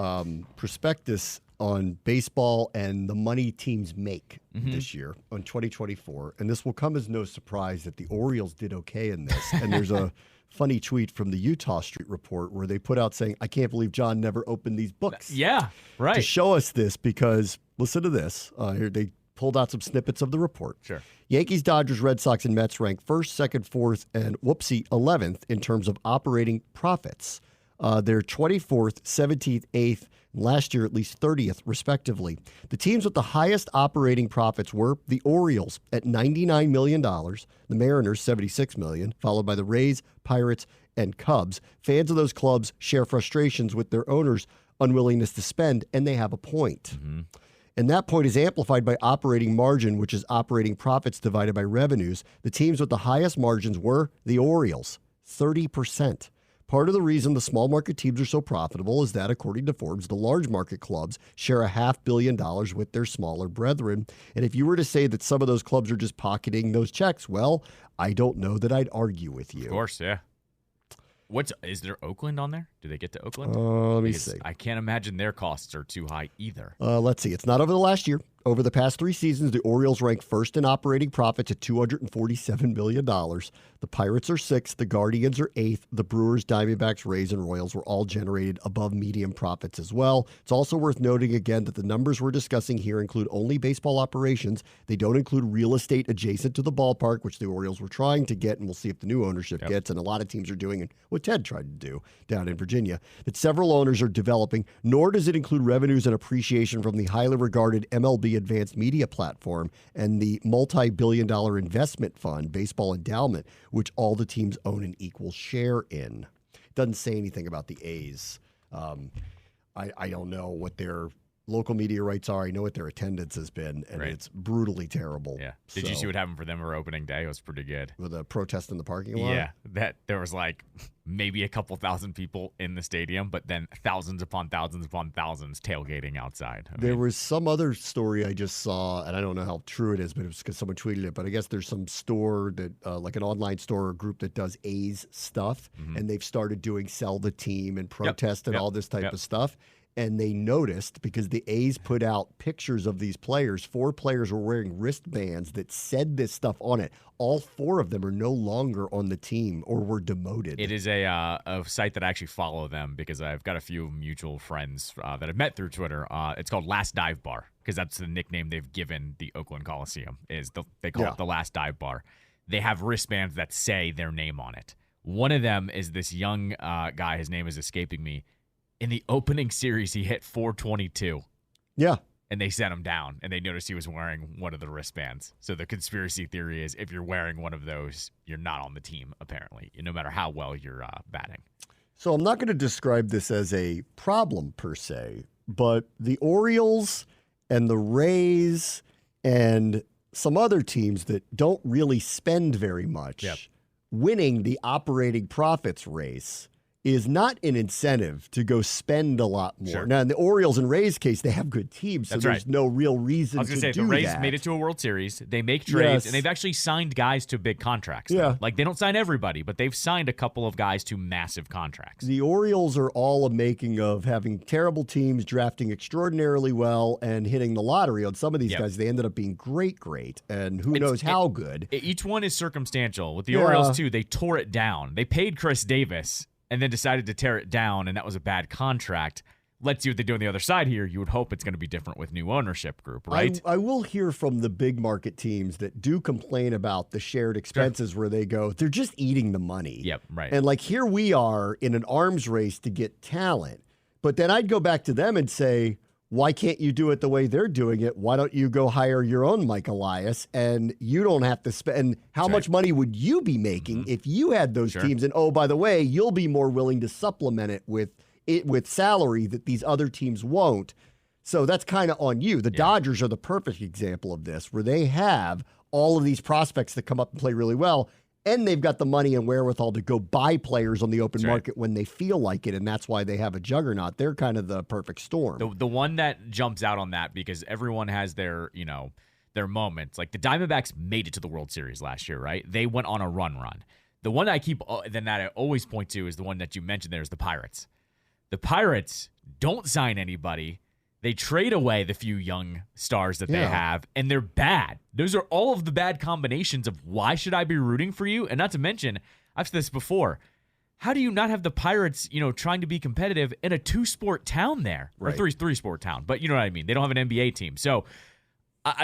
prospectus on baseball and the money teams make this year on 2024. And this will come as no surprise that the Orioles did okay in this. And there's a funny tweet from the Utah Street Report where they put out saying, I can't believe John never opened these books. Yeah, right. To show us this because, listen to this. Here they pulled out some snippets of the report. Sure. Yankees, Dodgers, Red Sox, and Mets rank first, second, fourth, and 11th in terms of operating profits. They're 24th, 17th, 8th, last year at least 30th, respectively. The teams with the highest operating profits were the Orioles at $99 million, the Mariners $76 million, followed by the Rays, Pirates, and Cubs. Fans of those clubs share frustrations with their owners' unwillingness to spend, and they have a point. And that point is amplified by operating margin, which is operating profits divided by revenues. The teams with the highest margins were the Orioles, 30%. Part of the reason the small market teams are so profitable is that, according to Forbes, the large market clubs share $500 million with their smaller brethren. And if you were to say that some of those clubs are just pocketing those checks, well, I don't know that I'd argue with you. Of course, yeah. Is there Oakland on there? Do they get to Oakland? Let me see. I can't imagine their costs are too high either. Let's see. It's not over the last year. Over the past 3 seasons, the Orioles rank first in operating profits at $247 million. The Pirates are 6th. The Guardians are 8th. The Brewers, Diamondbacks, Rays, and Royals were all generated above median profits as well. It's also worth noting again that the numbers we're discussing here include only baseball operations. They don't include real estate adjacent to the ballpark, which the Orioles were trying to get, and we'll see if the new ownership gets, and a lot of teams are doing, and what Ted tried to do down in Virginia, that several owners are developing, nor does it include revenues and appreciation from the highly regarded MLB Advanced Media platform and the multi-billion-dollar investment fund, Baseball Endowment, which all the teams own an equal share in. It doesn't say anything about the A's. I don't know what their local media rights are. I know what their attendance has been, and it's brutally terrible. Yeah. Did you see what happened for them for opening day? It was pretty good. With a protest in the parking lot? Yeah. There was like maybe a couple thousand people in the stadium, but then thousands upon thousands tailgating outside. There was some other story I just saw, and I don't know how true it is, but it was because someone tweeted it. But I guess there's some store that, like an online store or group that does A's stuff, and they've started doing sell the team and protest and all this type of stuff. And they noticed, because the A's put out pictures of these players, 4 players were wearing wristbands that said this stuff on it. All 4 of them are no longer on the team or were demoted. It is a site that I actually follow them because I've got a few mutual friends that I've met through Twitter. It's called Last Dive Bar because that's the nickname they've given the Oakland Coliseum. They call it the Last Dive Bar. They have wristbands that say their name on it. One of them is this young guy. His name is escaping me. In the opening series, he hit 422. Yeah. And they sent him down, and they noticed he was wearing one of the wristbands. So the conspiracy theory is if you're wearing one of those, you're not on the team, apparently, no matter how well you're batting. So I'm not going to describe this as a problem per se, but the Orioles and the Rays and some other teams that don't really spend very much, winning the operating profits race is not an incentive to go spend a lot more. Sure. Now, in the Orioles and Rays case, they have good teams, so there's no real reason to do that. I was going to say, the Rays made it to a World Series. They make trades, and they've actually signed guys to big contracts. Yeah. Like, they don't sign everybody, but they've signed a couple of guys to massive contracts. The Orioles are all a making of having terrible teams, drafting extraordinarily well, and hitting the lottery on some of these guys. They ended up being great, and who knows how good. Each one is circumstantial. With the Orioles, too, they tore it down. They paid Chris Davis and then decided to tear it down, and that was a bad contract. let's see what they do on the other side here. You would hope it's going to be different with new ownership group, right? I will hear from the big market teams that do complain about the shared expenses where they go, they're just eating the money. Yep, right. And like here we are in an arms race to get talent. But then I'd go back to them and say, why can't you do it the way they're doing it? Why don't you go hire your own Mike Elias and you don't have to spend? And how much money would you be making if you had those teams? And oh, by the way, you'll be more willing to supplement it with salary that these other teams won't. So that's kind of on you. The Dodgers are the perfect example of this, where they have all of these prospects that come up and play really well. And they've got the money and wherewithal to go buy players on the open market when they feel like it, and that's why they have a juggernaut. They're kind of the perfect storm. The one that jumps out on that, because everyone has their moments. Like the Diamondbacks made it to the World Series last year, right? They went on a run. The one that I always point to is the one that you mentioned there is the Pirates. The Pirates don't sign anybody. They trade away the few young stars that they have, and they're bad. Those are all of the bad combinations of why should I be rooting for you? And not to mention, I've said this before, how do you not have the Pirates, trying to be competitive in a 2-sport town there? Or 3-sport town, but you know what I mean. They don't have an NBA team. So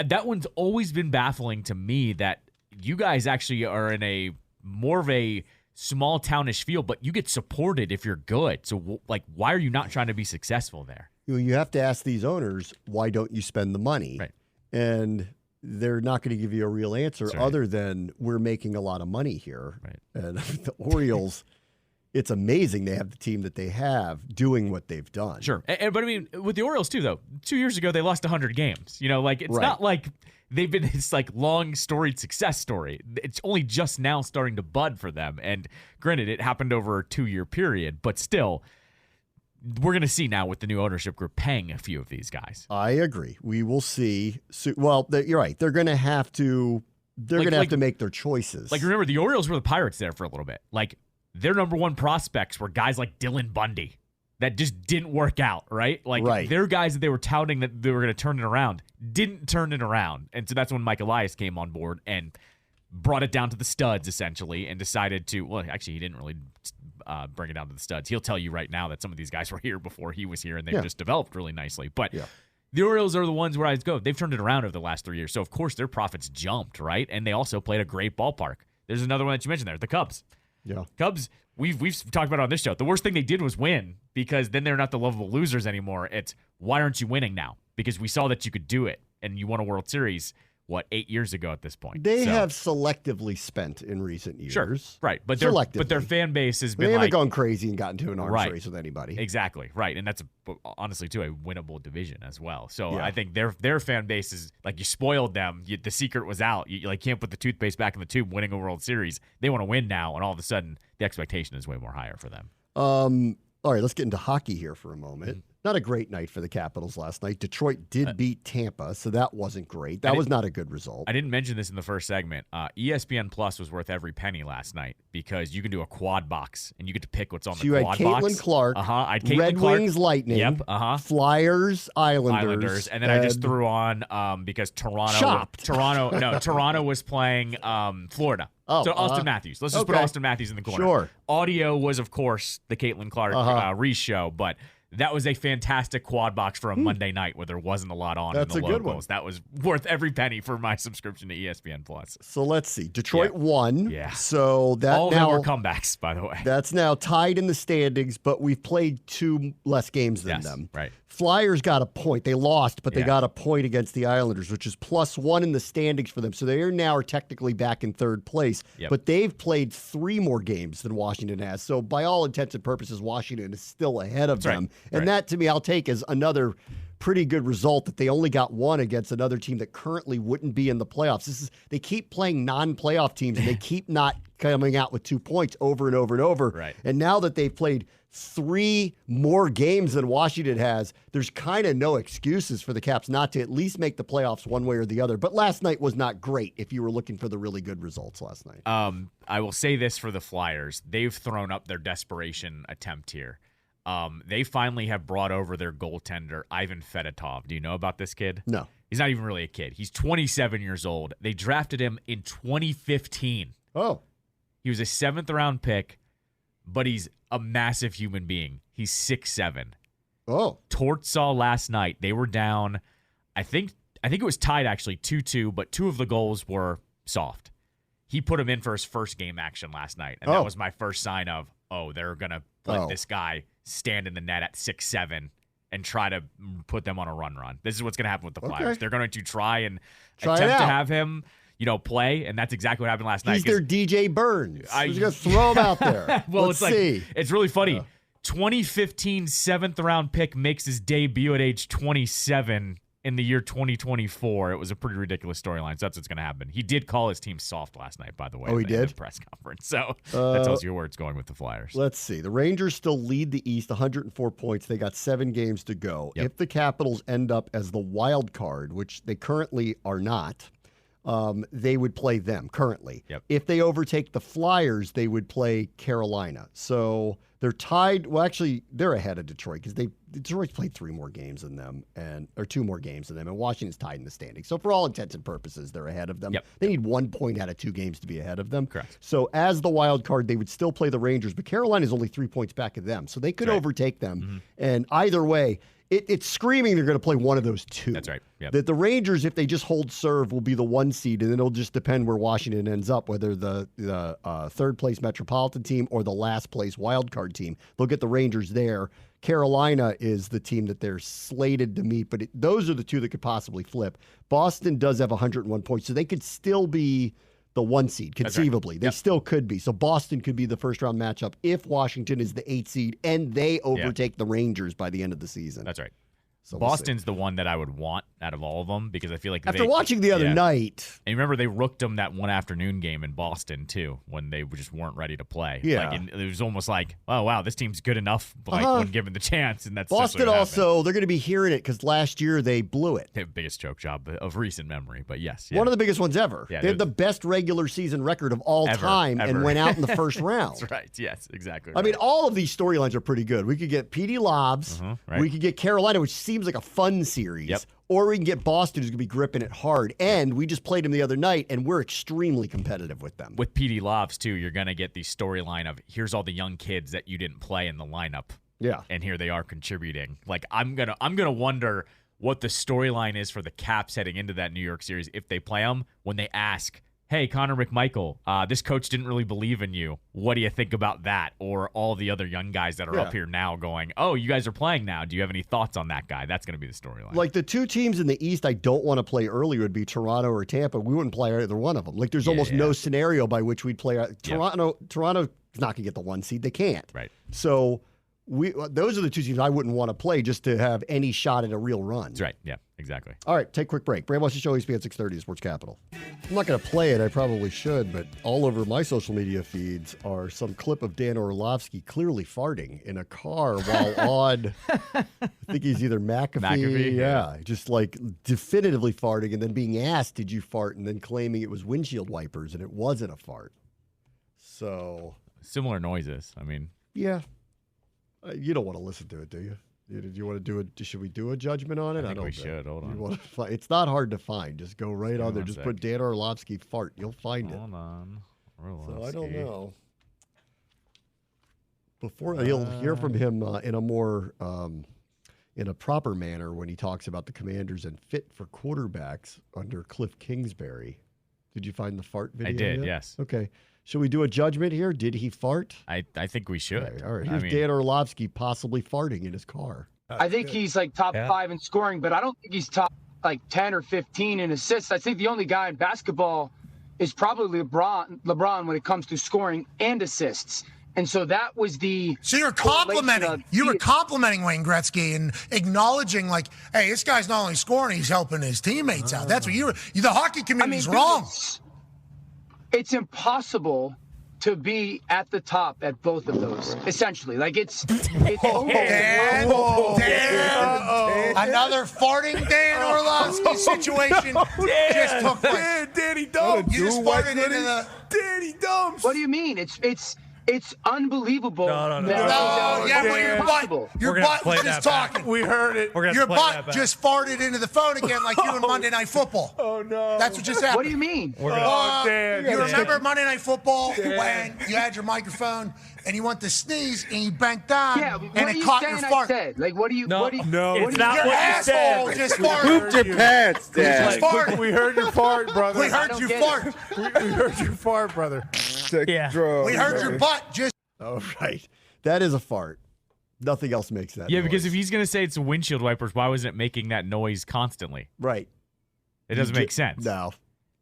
that one's always been baffling to me, that you guys actually are in a more of a small townish feel, but you get supported if you're good. So why are you not trying to be successful there? You have to ask these owners, why don't you spend the money? Right. And they're not going to give you a real answer other than we're making a lot of money here. Right. And the Orioles, it's amazing they have the team that they have doing what they've done. Sure. But I mean, with the Orioles too, though, 2 years ago, they lost 100 games. It's not like they've been this long storied success story. It's only just now starting to bud for them. And granted, it happened over a 2-year period, but still, we're going to see now with the new ownership group paying a few of these guys. I agree. We will see. Well, you're right. They're going to have to. They're going to have to make their choices. Remember, the Orioles were the Pirates there for a little bit. Their number one prospects were guys like Dylan Bundy that just didn't work out, right? They're guys that they were touting that they were going to turn it around, didn't turn it around. And so that's when Mike Elias came on board and brought it down to the studs, essentially, and decided to, well, actually, he didn't really bring it down to the studs. He'll tell you right now that some of these guys were here before he was here, and they've just developed really nicely. But the Orioles are the ones where I go, they've turned it around over the last 3 years. So, of course, their profits jumped, right? And they also played a great ballpark. There's another one that you mentioned there, the Cubs. Yeah. Cubs, we've talked about it on this show. The worst thing they did was win, because then they're not the lovable losers anymore. It's, why aren't you winning now? Because we saw that you could do it, and you won a World Series, 8 years ago at this point. They have selectively spent in recent years. Sure, right. But their fan base has been they haven't gone crazy and gotten to an arms race with anybody. Exactly, right. And that's, honestly, too, a winnable division as well. So I think their fan base is, you spoiled them. The secret was out. You can't put the toothpaste back in the tube winning a World Series. They want to win now, and all of a sudden, the expectation is way more higher for them. All right, let's get into hockey here for a moment. Not a great night for the Capitals last night. Detroit did beat Tampa, so that wasn't great. That was not a good result. I didn't mention this in the first segment. ESPN Plus was worth every penny last night, because you can do a quad box, and you get to pick what's on the quad box. You had Caitlin Clark, Red Wings Lightning, Flyers Islanders, and then I just threw on because Toronto was playing Florida. So Austin Matthews. Let's just put Austin Matthews in the corner. Sure. Audio was, of course, the Caitlin Clark Reese show, but that was a fantastic quad box for a Monday night where there wasn't a lot on in the locals. Good one. That was worth every penny for my subscription to ESPN Plus. So let's see. Detroit won. Yeah. So that all of them were comebacks, by the way. That's now tied in the standings, but we've played 2 less games than them. Right. Flyers got a point. They lost, but they got a point against the Islanders, which is +1 in the standings for them. So they are technically back in 3rd place, but they've played 3 more games than Washington has. So by all intents and purposes, Washington is still ahead of them. And that, to me, I'll take as another pretty good result that they only got 1 against another team that currently wouldn't be in the playoffs. They keep playing non-playoff teams, and they keep not coming out with 2 points over and over and over. Right. And now that they've played 3 more games than Washington has, there's kind of no excuses for the Caps not to at least make the playoffs one way or the other. But last night was not great if you were looking for the really good results last night. I will say this for the Flyers. They've thrown up their desperation attempt here. They finally have brought over their goaltender, Ivan Fedotov. Do you know about this kid? No. He's not even really a kid. He's 27 years old. They drafted him in 2015. Oh. He was a 7th-round pick, but he's a massive human being. He's 6'7". Oh. Torts saw last night. They were down, I think it was tied actually 2-2, but 2 of the goals were soft. He put him in for his first game action last night, and that was my first sign of, they're going to let this guy stand in the net at 6'7" and try to put them on a run. This is what's going to happen with the Flyers. They're going to try and attempt to have him play, and that's exactly what happened last night. He's their DJ Burns. He's going to throw him out there. Well, Let's see. It's really funny. 2015 7th-round pick makes his debut at age 27 in the year 2024. It was a pretty ridiculous storyline, so that's what's going to happen. He did call his team soft last night, by the way. Oh, he did? In the press conference. So that tells you where it's going with the Flyers. Let's see. The Rangers still lead the East, 104 points. They got 7 games to go. Yep. If the Capitals end up as the wild card, which they currently are not, they would play them currently. Yep. If they overtake the Flyers, they would play Carolina. So they're tied. Well, actually, they're ahead of Detroit because Detroit's played 3 more games than them, or 2 more games than them, and Washington's tied in the standings. So for all intents and purposes, they're ahead of them. Yep. They need 1 point out of 2 games to be ahead of them. Correct. So as the wild card, they would still play the Rangers, but Carolina's only 3 points back of them, so they could overtake them. Mm-hmm. And either way, it's screaming they're going to play one of those 2. That's right. Yep. That the Rangers, if they just hold serve, will be the 1 seed, and then it'll just depend where Washington ends up, whether the third-place Metropolitan team or the last-place wild card team. They'll get the Rangers there. Carolina is the team that they're slated to meet, but those are the 2 that could possibly flip. Boston does have 101 points, so they could still be the 1 seed, conceivably. Right. They still could be. So Boston could be the first-round matchup if Washington is the 8 seed and they overtake the Rangers by the end of the season. That's right. So Boston's the one that I would want out of all of them because I feel like after watching the other night. And remember, they rooked them that one afternoon game in Boston, too, when they just weren't ready to play. Yeah. It was almost like, oh, wow, this team's good enough when given the chance. And that's Boston also, they're going to be hearing it because last year they blew it. The biggest choke job of recent memory, but yes. One of the biggest ones ever. Yeah, they had the best regular season record of all time and went out in the first round. That's right. Yes, exactly. I mean, all of these storylines are pretty good. We could get Petey Lobs. Right. We could get Carolina, which seems like a fun series. Yep. Or we can get Boston, who's going to be gripping it hard. And we just played them the other night, and we're extremely competitive with them. With Petey Lobs, too, you're going to get the storyline of here's all the young kids that you didn't play in the lineup. Yeah. And here they are contributing. Like, I'm gonna wonder what the storyline is for the Caps heading into that New York series if they play them when they ask, hey, Connor McMichael, this coach didn't really believe in you. What do you think about that? Or all the other young guys that are up here now going, oh, you guys are playing now. Do you have any thoughts on that guy? That's going to be the storyline. Like the 2 teams in the East I don't want to play early would be Toronto or Tampa. We wouldn't play either one of them. Like there's almost no scenario by which we'd play. Toronto's not going to get the 1 seed. They can't. Right. So those are the 2 teams I wouldn't want to play just to have any shot at a real run. That's right. Yeah, exactly. All right, take a quick break. Bram Show, ESPN 630, Sports Capital. I'm not going to play it. I probably should, but all over my social media feeds are some clip of Dan Orlovsky clearly farting in a car while on, I think he's either McAfee. Yeah, just like definitively farting and then being asked, did you fart? And then claiming it was windshield wipers and it wasn't a fart. So. Similar noises. I mean. Yeah. You don't want to listen to it, do you? Do you want to do it? Should we do a judgment on it? I think we should. Hold on. It's not hard to find. Just go right on there. Just put Dan Orlovsky fart. You'll find it. Hold on. Orlovsky. So I don't know. Before you'll hear from him in a more in a proper manner when he talks about the Commanders and fit for quarterbacks under Cliff Kingsbury. Did you find the fart video? I did. yet? Yes. Okay. Should we do a judgment here? Did he fart? I think we should. Okay, all right. Here's Dan Orlovsky possibly farting in his car. I think he's like top 5 in scoring, but I don't think he's top like 10 or 15 in assists. I think the only guy in basketball is probably LeBron when it comes to scoring and assists. And so that was the. So you're complimenting. You were complimenting Wayne Gretzky and acknowledging, like, hey, this guy's not only scoring, he's helping his teammates out. That's what you were. The hockey community's wrong. It's impossible to be at the top at both of those, essentially. Like, it's Dan, another farting Dan Orlovsky situation just took place. Danny Dumb. You just farted into the... Danny Dumb. What do you mean? It's It's unbelievable. No, yeah, but your butt was just talking. We heard it. Your butt just farted into the phone again like you in Monday Night Football. Oh, no. That's what just happened. What do you mean? Dan. You remember Monday Night Football when you had your microphone and you went to sneeze and you bent down and it caught your fart? Like, what do you? No, what do you, it's Your not what you asshole said. just farted. Pooped your pants, Dad. We heard your fart, brother. We heard you fart. We heard your fart, brother. Yeah. We heard your butt just. Oh, right. That is a fart. Nothing else makes that Yeah, noise. because if he's going to say it's windshield wipers, why wasn't it making that noise constantly? Right. It doesn't make sense. No.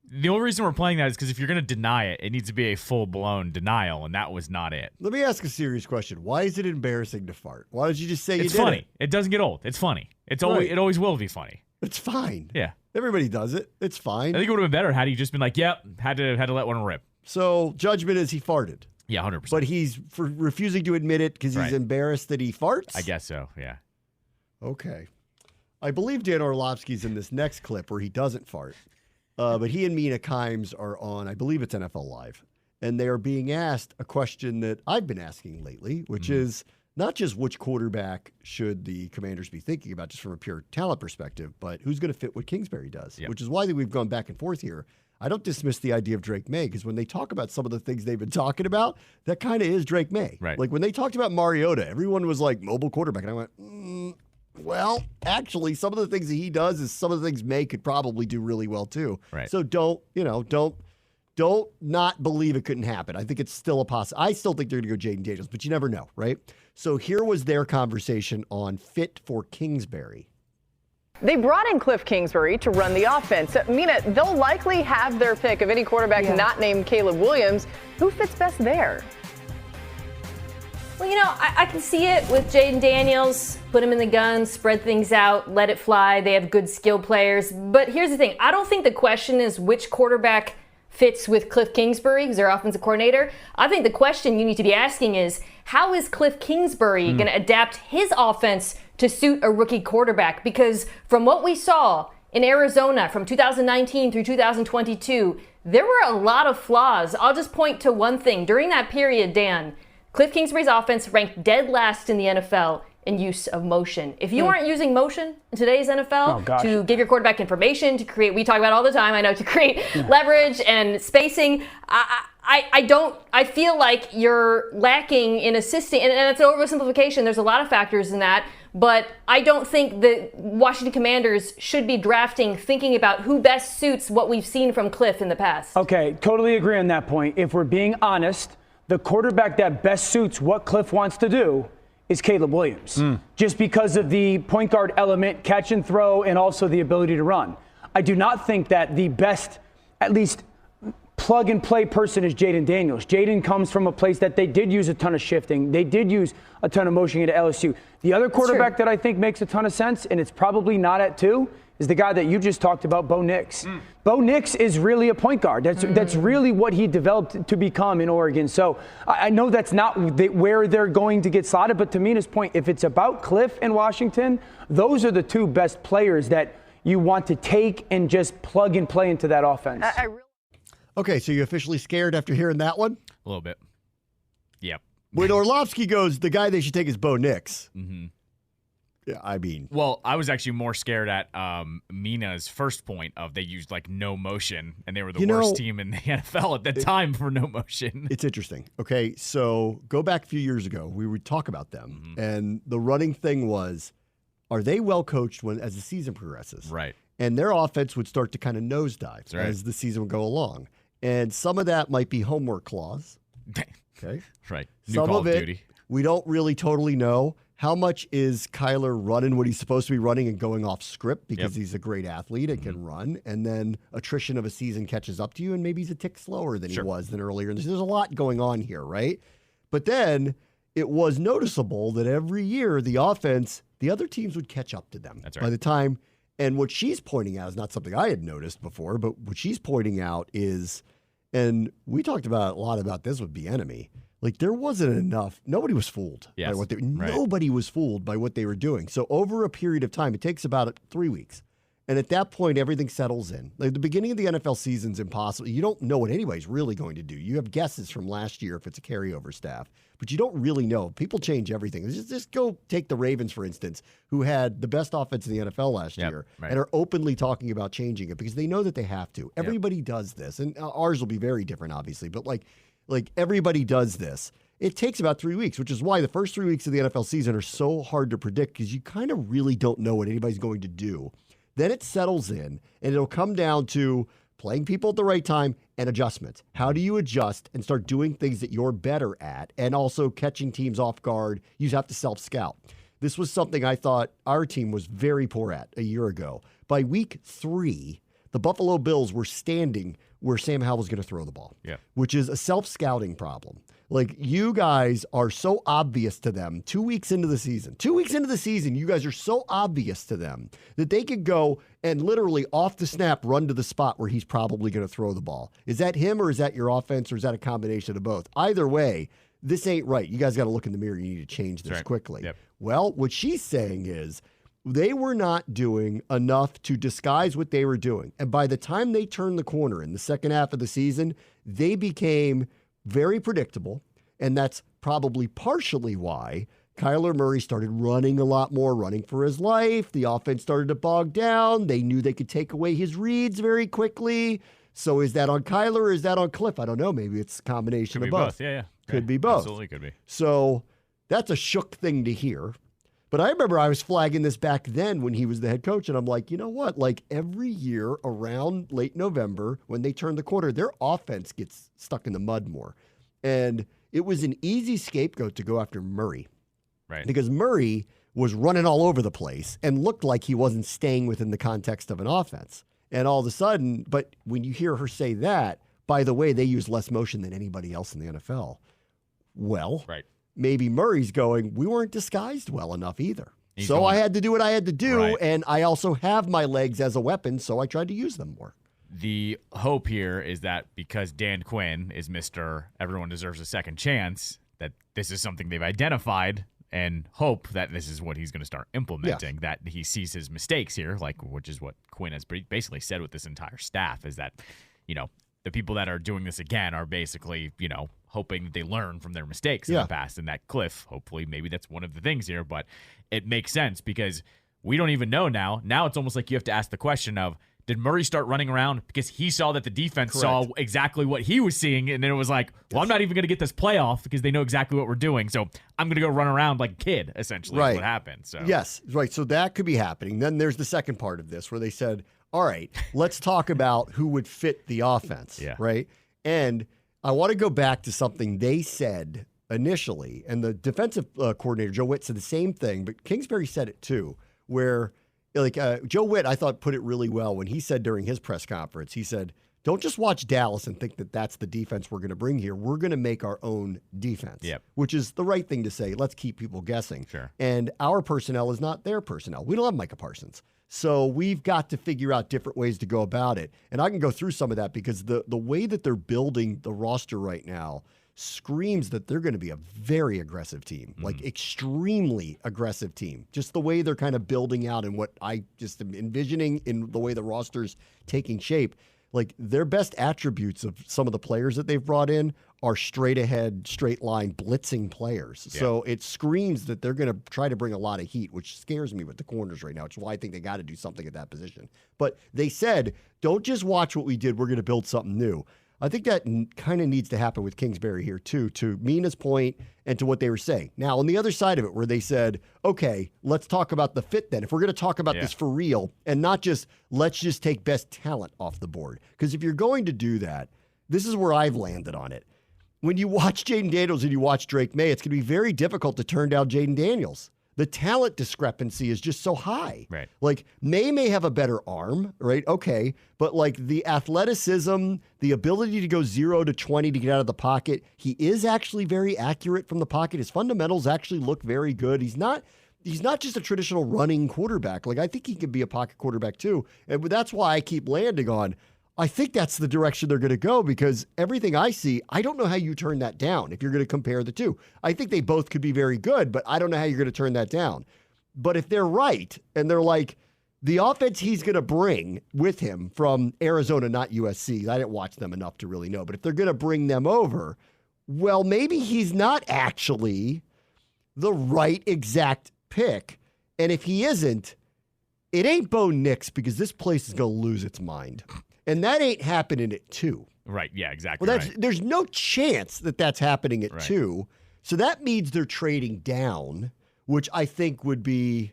The only reason we're playing that is because if you're going to deny it, it needs to be a full-blown denial, and that was not it. Let me ask a serious question. Why is it embarrassing to fart? Why don't you just say It's you did funny. it? It doesn't get old. It's funny. It always will be funny. It's fine. Yeah. Everybody does it. It's fine. I think it would have been better had he just been like, yep, had to let one rip. So judgment is he farted. Yeah, 100%. But he's refusing to admit it because he's embarrassed that he farts? I guess so, yeah. Okay. I believe Dan Orlovsky's in this next clip where he doesn't fart. But he and Mina Kimes are on, I believe it's NFL Live. And they are being asked a question that I've been asking lately, which is not just which quarterback should the Commanders be thinking about just from a pure talent perspective, but who's going to fit what Kingsbury does, which is why we've gone back and forth here. I don't dismiss the idea of Drake May because when they talk about some of the things they've been talking about, that kind of is Drake May. Right. Like when they talked about Mariota, everyone was like mobile quarterback. And I went, well, actually, some of the things that he does is some of the things May could probably do really well too. Right. So don't not believe it couldn't happen. I think it's still a possibility. I still think they're going to go Jaden Daniels, but you never know, right? So here was their conversation on fit for Kingsbury. They brought in Cliff Kingsbury to run the offense. Mina, they'll likely have their pick of any quarterback not named Caleb Williams. Who fits best there? Well, I can see it with Jaden Daniels. Put him in the gun, spread things out, let it fly. They have good skill players. But here's the thing. I don't think the question is which quarterback fits with Cliff Kingsbury, who's their offensive coordinator. I think the question you need to be asking is, how is Cliff Kingsbury going to adapt his offense to suit a rookie quarterback? Because from what we saw in Arizona from 2019 through 2022, there were a lot of flaws. I'll just point to one thing. During that period, Dan, Cliff Kingsbury's offense ranked dead last in the NFL in use of motion. If you aren't using motion in today's NFL to give your quarterback information, to create, we talk about all the time, I know, to create leverage and spacing, I feel like you're lacking in assisting, and that's an oversimplification. There's a lot of factors in that, but I don't think the Washington Commanders should be drafting thinking about who best suits what we've seen from Cliff in the past. Okay, totally agree on that point. If we're being honest, the quarterback that best suits what Cliff wants to do is Caleb Williams, just because of the point guard element, catch and throw, and also the ability to run. I do not think that the best, at least plug and play person is Jaden Daniels. Jaden comes from a place that they did use a ton of shifting. They did use a ton of motion into LSU. The other quarterback that I think makes a ton of sense, and it's probably not at 2, is the guy that you just talked about, Bo Nix. Bo Nix is really a point guard. That's really what he developed to become in Oregon. So I know that's not where they're going to get slotted, but to Mina's point, if it's about Cliff and Washington, those are the 2 best players that you want to take and just plug and play into that offense. Okay, so you officially scared after hearing that one? A little bit. Yep. When Orlovsky goes, the guy they should take is Bo Nix. Yeah, I mean. Well, I was actually more scared at Mina's first point of they used like no motion, and they were the worst team in the NFL at the time for no motion. It's interesting. Okay, so go back a few years ago. We would talk about them, and the running thing was, are they well coached as the season progresses? Right. And their offense would start to kind of nosedive as the season would go along. And some of that might be homework clause. Okay. Right. New Some Call of of it, Duty. we don't really totally know. How much is Kyler running what he's supposed to be running and going off script because he's a great athlete and can run, and then attrition of a season catches up to you, and maybe he's a tick slower than he was than earlier. There's a lot going on here, right? But then it was noticeable that every year the offense, the other teams would catch up to them. That's right. By the time, and what she's pointing out is not something I had noticed before, but what she's pointing out is, and we talked about a lot about this with Bieniemy. Like, there wasn't enough. Nobody was fooled by what nobody was fooled by what they were doing. So over a period of time, it takes about 3 weeks. And at that point, everything settles in. Like the beginning of the NFL season's impossible. You don't know what anybody's really going to do. You have guesses from last year if it's a carryover staff, but you don't really know. People change everything. Just go take the Ravens, for instance, who had the best offense in the NFL last year and are openly talking about changing it because they know that they have to. Everybody does this. And ours will be very different, obviously, but like everybody does this. It takes about 3 weeks, which is why the first 3 weeks of the NFL season are so hard to predict because you kind of really don't know what anybody's going to do. Then it settles in, and it'll come down to playing people at the right time and adjustments. How do you adjust and start doing things that you're better at and also catching teams off guard? You have to self-scout. This was something I thought our team was very poor at a year ago. By week 3, the Buffalo Bills were standing where Sam Howell was going to throw the ball, which is a self-scouting problem. Like, you guys are so obvious to them 2 weeks into the season. 2 weeks into the season, you guys are so obvious to them that they could go and literally off the snap run to the spot where he's probably going to throw the ball. Is that him or is that your offense or is that a combination of both? Either way, this ain't right. You guys got to look in the mirror. You need to change this quickly. Well, what she's saying is they were not doing enough to disguise what they were doing. And by the time they turned the corner in the second half of the season, they became very predictable, and that's probably partially why Kyler Murray started running a lot more, running for his life. The offense started to bog down. They knew they could take away his reads very quickly. So is that on Kyler or is that on Cliff? I don't know. Maybe it's a combination of both. Could be both. Absolutely could be. So that's a shook thing to hear. But I remember I was flagging this back then when he was the head coach, and I'm like, you know what? Like every year around late November, when they turn the corner, their offense gets stuck in the mud more. And it was an easy scapegoat to go after Murray. Right. Because Murray was running all over the place and looked like he wasn't staying within the context of an offense. And all of a sudden, but when you hear her say that, by the way, they use less motion than anybody else in the NFL. Well, maybe Murray's going, we weren't disguised well enough either. I had to do what I had to do, and I also have my legs as a weapon, so I tried to use them more. The hope here is that because Dan Quinn is Mr. Everyone deserves a second chance, that this is something they've identified and hope that this is what he's going to start implementing, that he sees his mistakes here, which is what Quinn has basically said with this entire staff, is that, the people that are doing this again are basically, hoping that they learn from their mistakes in the past. And that Cliff, hopefully, maybe that's one of the things here. But it makes sense because we don't even know now. Now it's almost like you have to ask the question of, did Murray start running around because he saw that the defense saw exactly what he was seeing? And then it was like, well, I'm not even going to get this playoff because they know exactly what we're doing. So I'm going to go run around like a kid, essentially, is what happened. So yes, right. So that could be happening. Then there's the second part of this where they said, all right, let's talk about who would fit the offense, right? And I want to go back to something they said initially, and the defensive coordinator, Joe Witt, said the same thing, but Kingsbury said it too, where Joe Witt, I thought, put it really well when he said during his press conference, he said, don't just watch Dallas and think that that's the defense we're going to bring here. We're going to make our own defense, which is the right thing to say. Let's keep people guessing. And our personnel is not their personnel. We don't have Micah Parsons. So we've got to figure out different ways to go about it. And I can go through some of that because the way that they're building the roster right now screams that they're going to be a very aggressive team, like extremely aggressive team. Just the way they're kind of building out and what I just am envisioning in the way the roster's taking shape. Like their best attributes of some of the players that they've brought in are straight ahead, straight line blitzing players. So it screams that they're going to try to bring a lot of heat, which scares me with the corners right now, which is why I think they got to do something at that position. But they said, don't just watch what we did. We're going to build something new. I think that kind of needs to happen with Kingsbury here, too, to Mina's point and to what they were saying. Now, on the other side of it, where they said, okay, let's talk about the fit then. If we're going to talk about this for real and not just let's just take best talent off the board. Because if you're going to do that, this is where I've landed on it. When you watch Jaden Daniels and you watch Drake May, it's going to be very difficult to turn down Jaden Daniels. The talent discrepancy is just so high. Right. Like, may have a better arm, right? Okay. But, like, the athleticism, the ability to go 0 to 20 to get out of the pocket, he is actually very accurate from the pocket. His fundamentals actually look very good. He's not just a traditional running quarterback. Like, I think he can be a pocket quarterback, too. And that's why I keep landing on, I think that's the direction they're going to go because everything I see, I don't know how you turn that down if you're going to compare the two. I think they both could be very good, but I don't know how you're going to turn that down. But if they're right and they're like, the offense he's going to bring with him from Arizona, not USC. I didn't watch them enough to really know. But if they're going to bring them over, well, maybe he's not actually the right exact pick. And if he isn't, it ain't Bo Nix, because this place is going to lose its mind. And that ain't happening at 2. Right, yeah, exactly. Well, right. There's no chance that that's happening at 2. So that means they're trading down, which I think would be,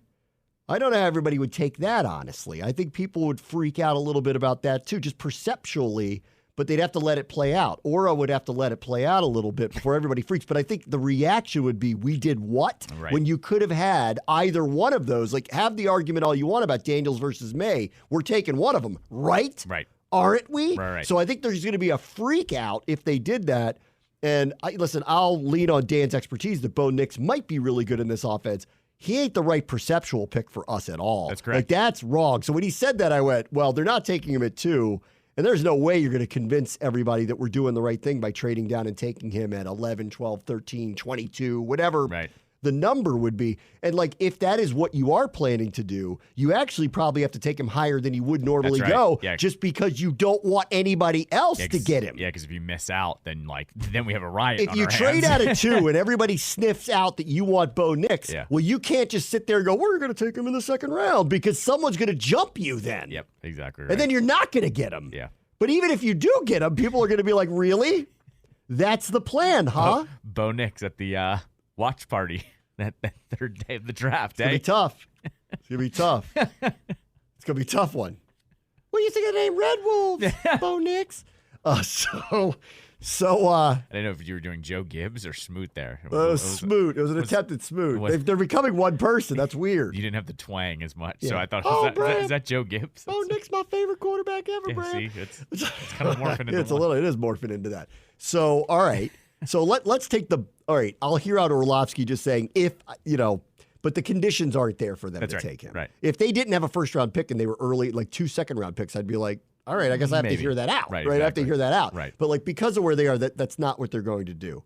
I don't know how everybody would take that, honestly. I think people would freak out a little bit about that too, just perceptually, but they'd have to let it play out. Aura would have to let it play out a little bit before everybody freaks. But I think the reaction would be, we did what? Right. When you could have had either one of those. Like, have the argument all you want about Daniels versus May. We're taking one of them, right? Right. Aren't we? Right. So I think there's going to be a freak out if they did that. And listen, I'll lean on Dan's expertise that Bo Nix might be really good in this offense. He ain't the right perceptual pick for us at all. That's correct. Like, that's wrong. So when he said that, I went, well, they're not taking him at 2. And there's no way you're going to convince everybody that we're doing the right thing by trading down and taking him at 11, 12, 13, 22, whatever the number would be. And, like, if that is what you are planning to do, you actually probably have to take him higher than you would normally go, just because you don't want anybody else to get him. Yeah, because if you miss out, then we have a riot If on you our trade hands. out at 2 and everybody sniffs out that you want Bo Nix, well, you can't just sit there and go, we're going to take him in the second round, because someone's going to jump you then. Yep, exactly right. And then you're not going to get him. Yeah. But even if you do get him, people are going to be like, really? That's the plan, huh? Bo Nix at the watch party that third day of the draft. It's going to be tough. It's going to be tough. It's going to be a tough one. What do you think of the name Red Wolves, Bo Nix? I didn't know if you were doing Joe Gibbs or Smoot there. Smoot. It was an attempt at Smoot. They're becoming one person. That's weird. You didn't have the twang as much. Yeah. So I thought, Bram. is that Joe Gibbs? Bo Nix, my favorite quarterback ever, Bram. See, it's kind of morphing into it is morphing into that. So, all right. So let's take all right, I'll hear out Orlovsky just saying but the conditions aren't there for them to take him. Right. If they didn't have a first-round pick and they were early, like 2 second-round picks, I'd be like, all right, I guess I have to hear that out. Right, I have to hear that out. Right. But because of where they are, that's not what they're going to do.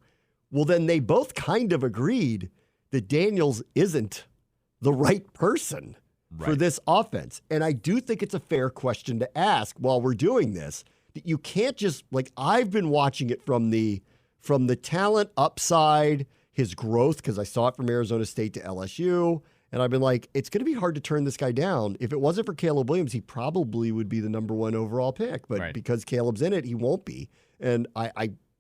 Well, then they both kind of agreed that Daniels isn't the right person for this offense. And I do think it's a fair question to ask while we're doing this, that you can't just, I've been watching it from the talent upside, his growth, because I saw it from Arizona State to LSU. And I've been like, it's going to be hard to turn this guy down. If it wasn't for Caleb Williams, he probably would be the number 1 overall pick. But because Caleb's in it, he won't be. And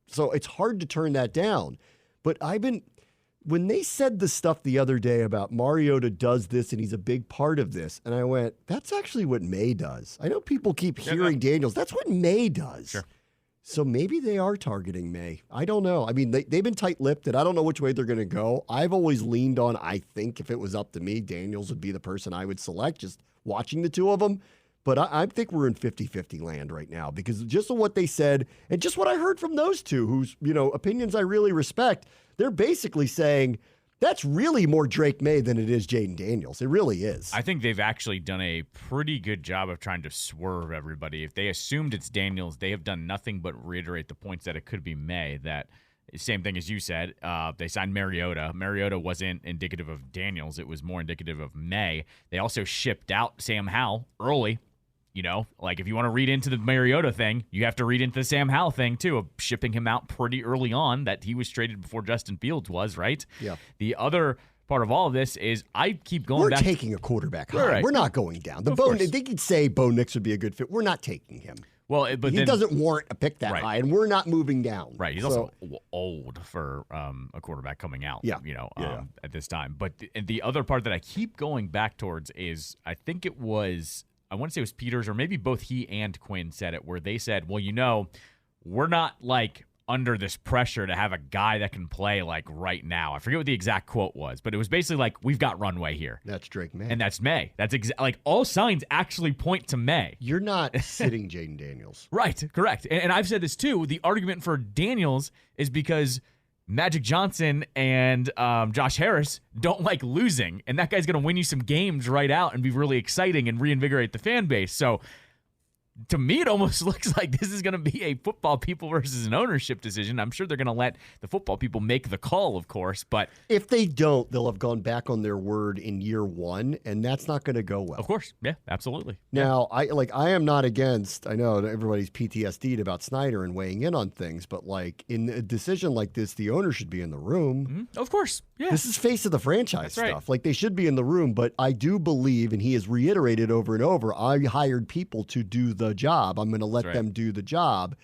so it's hard to turn that down. But when they said the stuff the other day about Mariota does this and he's a big part of this, and I went, that's actually what May does. I know people keep hearing Daniels. That's what May does. Sure. So maybe they are targeting May. I don't know. I mean, they've been tight-lipped, and I don't know which way they're going to go. I've always leaned on, I think if it was up to me, Daniels would be the person I would select, just watching the two of them. But I think we're in 50-50 land right now, because just of what they said and just what I heard from those two, whose opinions I really respect, they're basically saying that's really more Drake May than it is Jaden Daniels. It really is. I think they've actually done a pretty good job of trying to swerve everybody. If they assumed it's Daniels, they have done nothing but reiterate the points that it could be May. That same thing as you said. They signed Mariota. Mariota wasn't indicative of Daniels. It was more indicative of May. They also shipped out Sam Howell early. If you want to read into the Mariota thing, you have to read into the Sam Howell thing, too, of shipping him out pretty early on, that he was traded before Justin Fields was, right? Yeah. The other part of all of this is I keep going back. We're taking a quarterback high. Right. We're not going down. They could say Bo Nix would be a good fit. We're not taking him. Well, but he doesn't warrant a pick that high, and we're not moving down. Right. He's also old for a quarterback coming out. At this time. But the other part that I keep going back towards is I want to say it was Peters, or maybe both he and Quinn said it, where they said, well, we're not under this pressure to have a guy that can play right now. I forget what the exact quote was, but it was basically we've got runway here. That's Drake May. And that's May. That's all signs actually point to May. You're not sitting Jaden Daniels. Right, correct. And I've said this too. The argument for Daniels is because Magic Johnson and Josh Harris don't like losing, and that guy's going to win you some games right out and be really exciting and reinvigorate the fan base. So to me, it almost looks like this is going to be a football people versus an ownership decision. I'm sure they're going to let the football people make the call, of course. But if they don't, they'll have gone back on their word in year one, and that's not going to go well. Of course. Yeah, absolutely. Now, I am not against, I know everybody's PTSD'd about Snyder and weighing in on things, but like in a decision like this, the owner should be in the room. Mm-hmm. Of course. Yeah. This is face of the franchise That's stuff. right. Like they should be in the room, but I do believe, and he has reiterated over and over, I hired people to do the job. I'm going to let them do the job.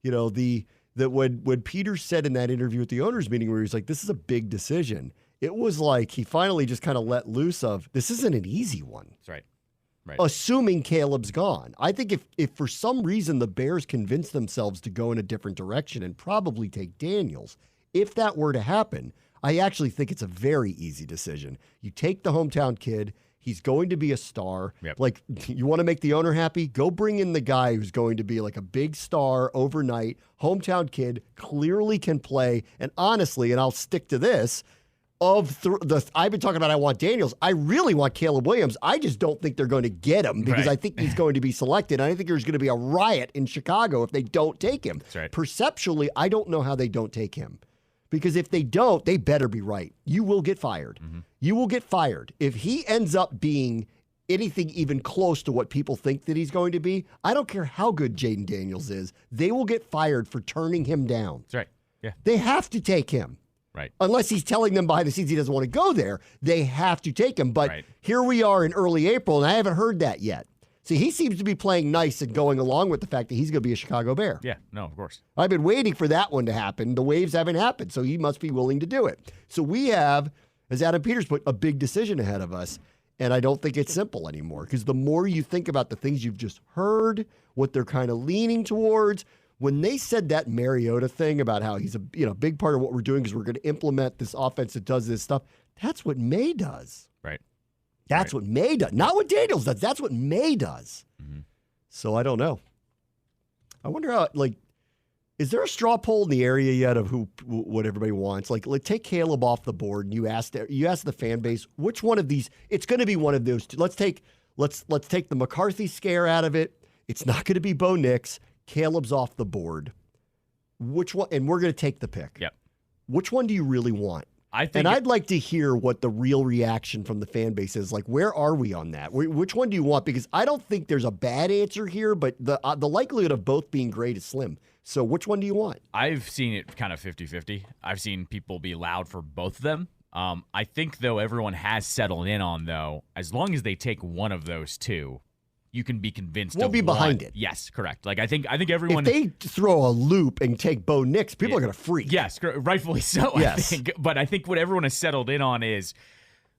You know, that when Peter said in that interview at the owners meeting where he was like, this is a big decision, it was like he finally just kind of let loose of, this isn't an easy one. That's right. Right. Assuming Caleb's gone. I think if for some reason the Bears convince themselves to go in a different direction and probably take Daniels, if that were to happen, I actually think it's a very easy decision. You take the hometown kid. He's going to be a star. Yep. Like, you want to make the owner happy? Go bring in the guy who's going to be like a big star overnight. Hometown kid, clearly can play. And honestly, and I'll stick to this, I've been talking about I want Daniels. I really want Caleb Williams. I just don't think they're going to get him because I think he's going to be selected. And I think there's going to be a riot in Chicago if they don't take him. That's right. Perceptually, I don't know how they don't take him. Because if they don't, they better be right. You will get fired. Mm-hmm. You will get fired. If he ends up being anything even close to what people think that he's going to be, I don't care how good Jaden Daniels is, they will get fired for turning him down. That's right. Yeah. They have to take him. Right. Unless he's telling them behind the scenes he doesn't want to go there, they have to take him. But here we are in early April, and I haven't heard that yet. See, he seems to be playing nice and going along with the fact that he's going to be a Chicago Bear. Yeah, no, of course. I've been waiting for that one to happen. The waves haven't happened, so he must be willing to do it. So we have, as Adam Peters put, a big decision ahead of us, and I don't think it's simple anymore because the more you think about the things you've just heard, what they're kind of leaning towards, when they said that Mariota thing about how he's a big part of what we're doing because we're going to implement this offense that does this stuff, that's what May does. Right. That's what May does. Not what Daniels does. That's what May does. Mm-hmm. So I don't know. I wonder how, is there a straw poll in the area yet of what everybody wants? Like take Caleb off the board and you ask the fan base, which one of these, it's going to be one of those two. Let's take the McCarthy scare out of it. It's not going to be Bo Nix. Caleb's off the board. Which one? And we're going to take the pick. Yep. Which one do you really want? I'd like to hear what the real reaction from the fan base is. Like, where are we on that? Which one do you want? Because I don't think there's a bad answer here, but the likelihood of both being great is slim. So which one do you want? I've seen it kind of 50-50. I've seen people be loud for both of them. I think, though, everyone has settled in on, though, as long as they take one of those two, you can be convinced. We'll be behind it. Yes, correct. Like I think everyone. If they throw a loop and take Bo Nix, people are going to freak. Yes, rightfully so. Yes. I think. But I think what everyone has settled in on is,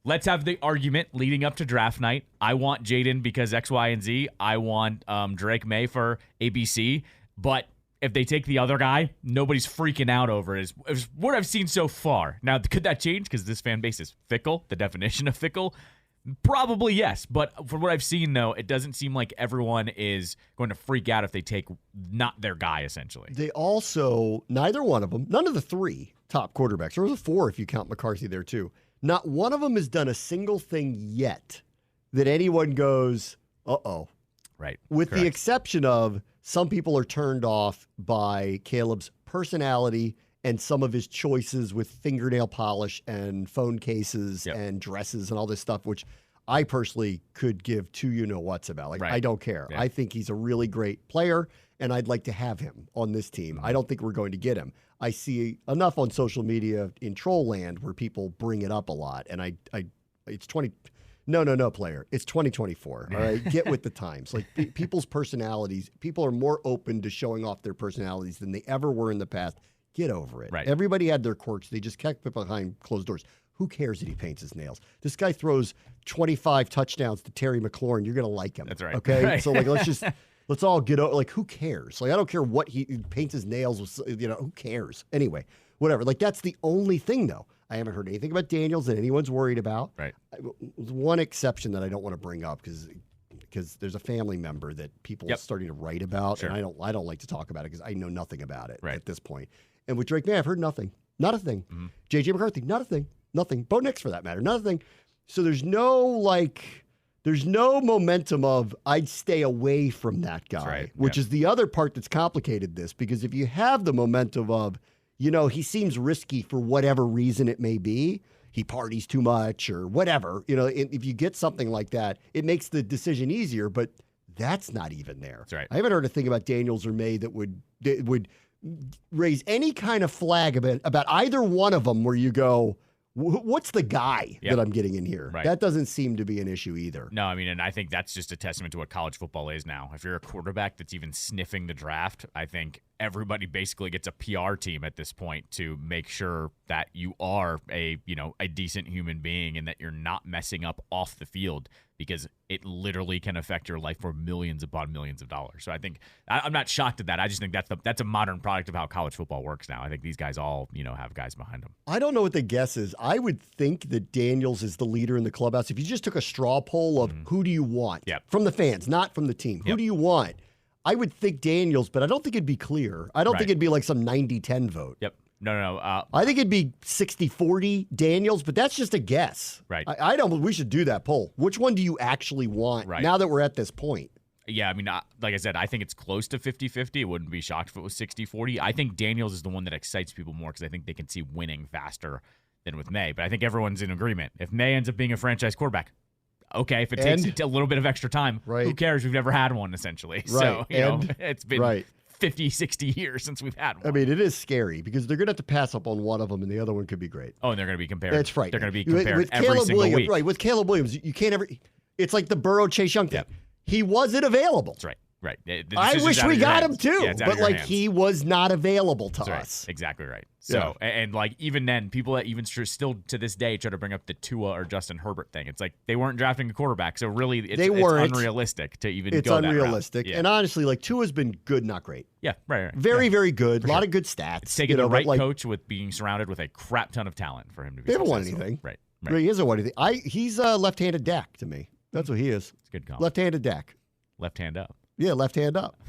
let's have the argument leading up to draft night. I want Jaden because X, Y, and Z. I want Drake May for ABC. But if they take the other guy, nobody's freaking out over it. Is what I've seen so far. Now, could that change? Because this fan base is fickle. The definition of fickle. Probably yes, but from what I've seen, though, it doesn't seem like everyone is going to freak out if they take not their guy, essentially. They also, neither one of them, none of the three top quarterbacks, there was a four if you count McCarthy there too, not one of them has done a single thing yet that anyone goes, uh-oh. Right. With the exception of some people are turned off by Caleb's personality and some of his choices with fingernail polish and phone cases and dresses and all this stuff, which I personally could give two you-know-whats about. Like, I don't care. Yeah. I think he's a really great player, and I'd like to have him on this team. I don't think we're going to get him. I see enough on social media in troll land where people bring it up a lot, and it's 20... No, player. It's 2024, all right? Get with the times. Like, people's personalities, people are more open to showing off their personalities than they ever were in the past. Get over it. Right. Everybody had their quirks. They just kept it behind closed doors. Who cares that he paints his nails? This guy throws 25 touchdowns to Terry McLaurin. You're going to like him. That's right. Okay? Right. So, let's all get over. Like, who cares? Like, I don't care what he paints his nails with, who cares? Anyway, whatever. Like, that's the only thing, though. I haven't heard anything about Daniels that anyone's worried about. Right. One exception that I don't want to bring up because there's a family member that people are starting to write about, and I don't like to talk about it because I know nothing about it at this point. And with Drake May, I've heard nothing. Not a thing. Mm-hmm. J.J. McCarthy, not a thing. Nothing. Bo Nix, for that matter, not a thing. So there's no, There's no momentum of I'd stay away from that guy, which is the other part that's complicated this, because if you have the momentum of, he seems risky for whatever reason it may be, he parties too much or whatever, if you get something like that, it makes the decision easier, but that's not even there. That's right. I haven't heard a thing about Daniels or May that would raise any kind of flag about either one of them where you go, what's the guy that I'm getting in here? Right. That doesn't seem to be an issue either. No, I mean, and I think that's just a testament to what college football is now. If you're a quarterback that's even sniffing the draft, I think everybody basically gets a PR team at this point to make sure that you are a decent human being and that you're not messing up off the field, because it literally can affect your life for millions upon millions of dollars. So I think I'm not shocked at that. I just think that's a modern product of how college football works now. I think these guys all, have guys behind them. I don't know what the guess is. I would think that Daniels is the leader in the clubhouse. If you just took a straw poll of who do you want from the fans, not from the team, who do you want? I would think Daniels, but I don't think it'd be clear. I don't think it'd be like some 90-10 vote. Yep. No. I think it'd be 60-40 Daniels, but that's just a guess. Right. I don't. We should do that poll. Which one do you actually want now that we're at this point? Yeah, I mean, like I said, I think it's close to 50-50. It wouldn't be shocked if it was 60-40. I think Daniels is the one that excites people more because I think they can see winning faster than with May. But I think everyone's in agreement. If May ends up being a franchise quarterback, okay, if it takes a little bit of extra time, who cares? We've never had one, essentially. Right. So, it's been 50, 60 years since we've had one. I mean, it is scary because they're going to have to pass up on one of them, and the other one could be great. Oh, and they're going to be compared. That's right. They're going to be compared with every Caleb single Williams, week. Right, with Caleb Williams, you can't ever – it's like the Burrow-Chase Young thing. Yep. He wasn't available. That's right. Right. I wish we got him too, but hands. he was not available to That's us. Right. Exactly right. So, and like even then, people that even still to this day try to bring up the Tua or Justin Herbert thing. It's like they weren't drafting a quarterback, so really it's unrealistic to even it's go that route. It's unrealistic. And honestly, like Tua's been good, not great. Yeah, right. Very, very good. A lot of good stats. It's taking the right coach with being surrounded with a crap ton of talent for him to be successful. They haven't won anything. Right. He hasn't won anything. He's left-handed Dak to me. That's what he is. It's a good call. Left-handed Dak. Left hand up. Yeah, left hand up.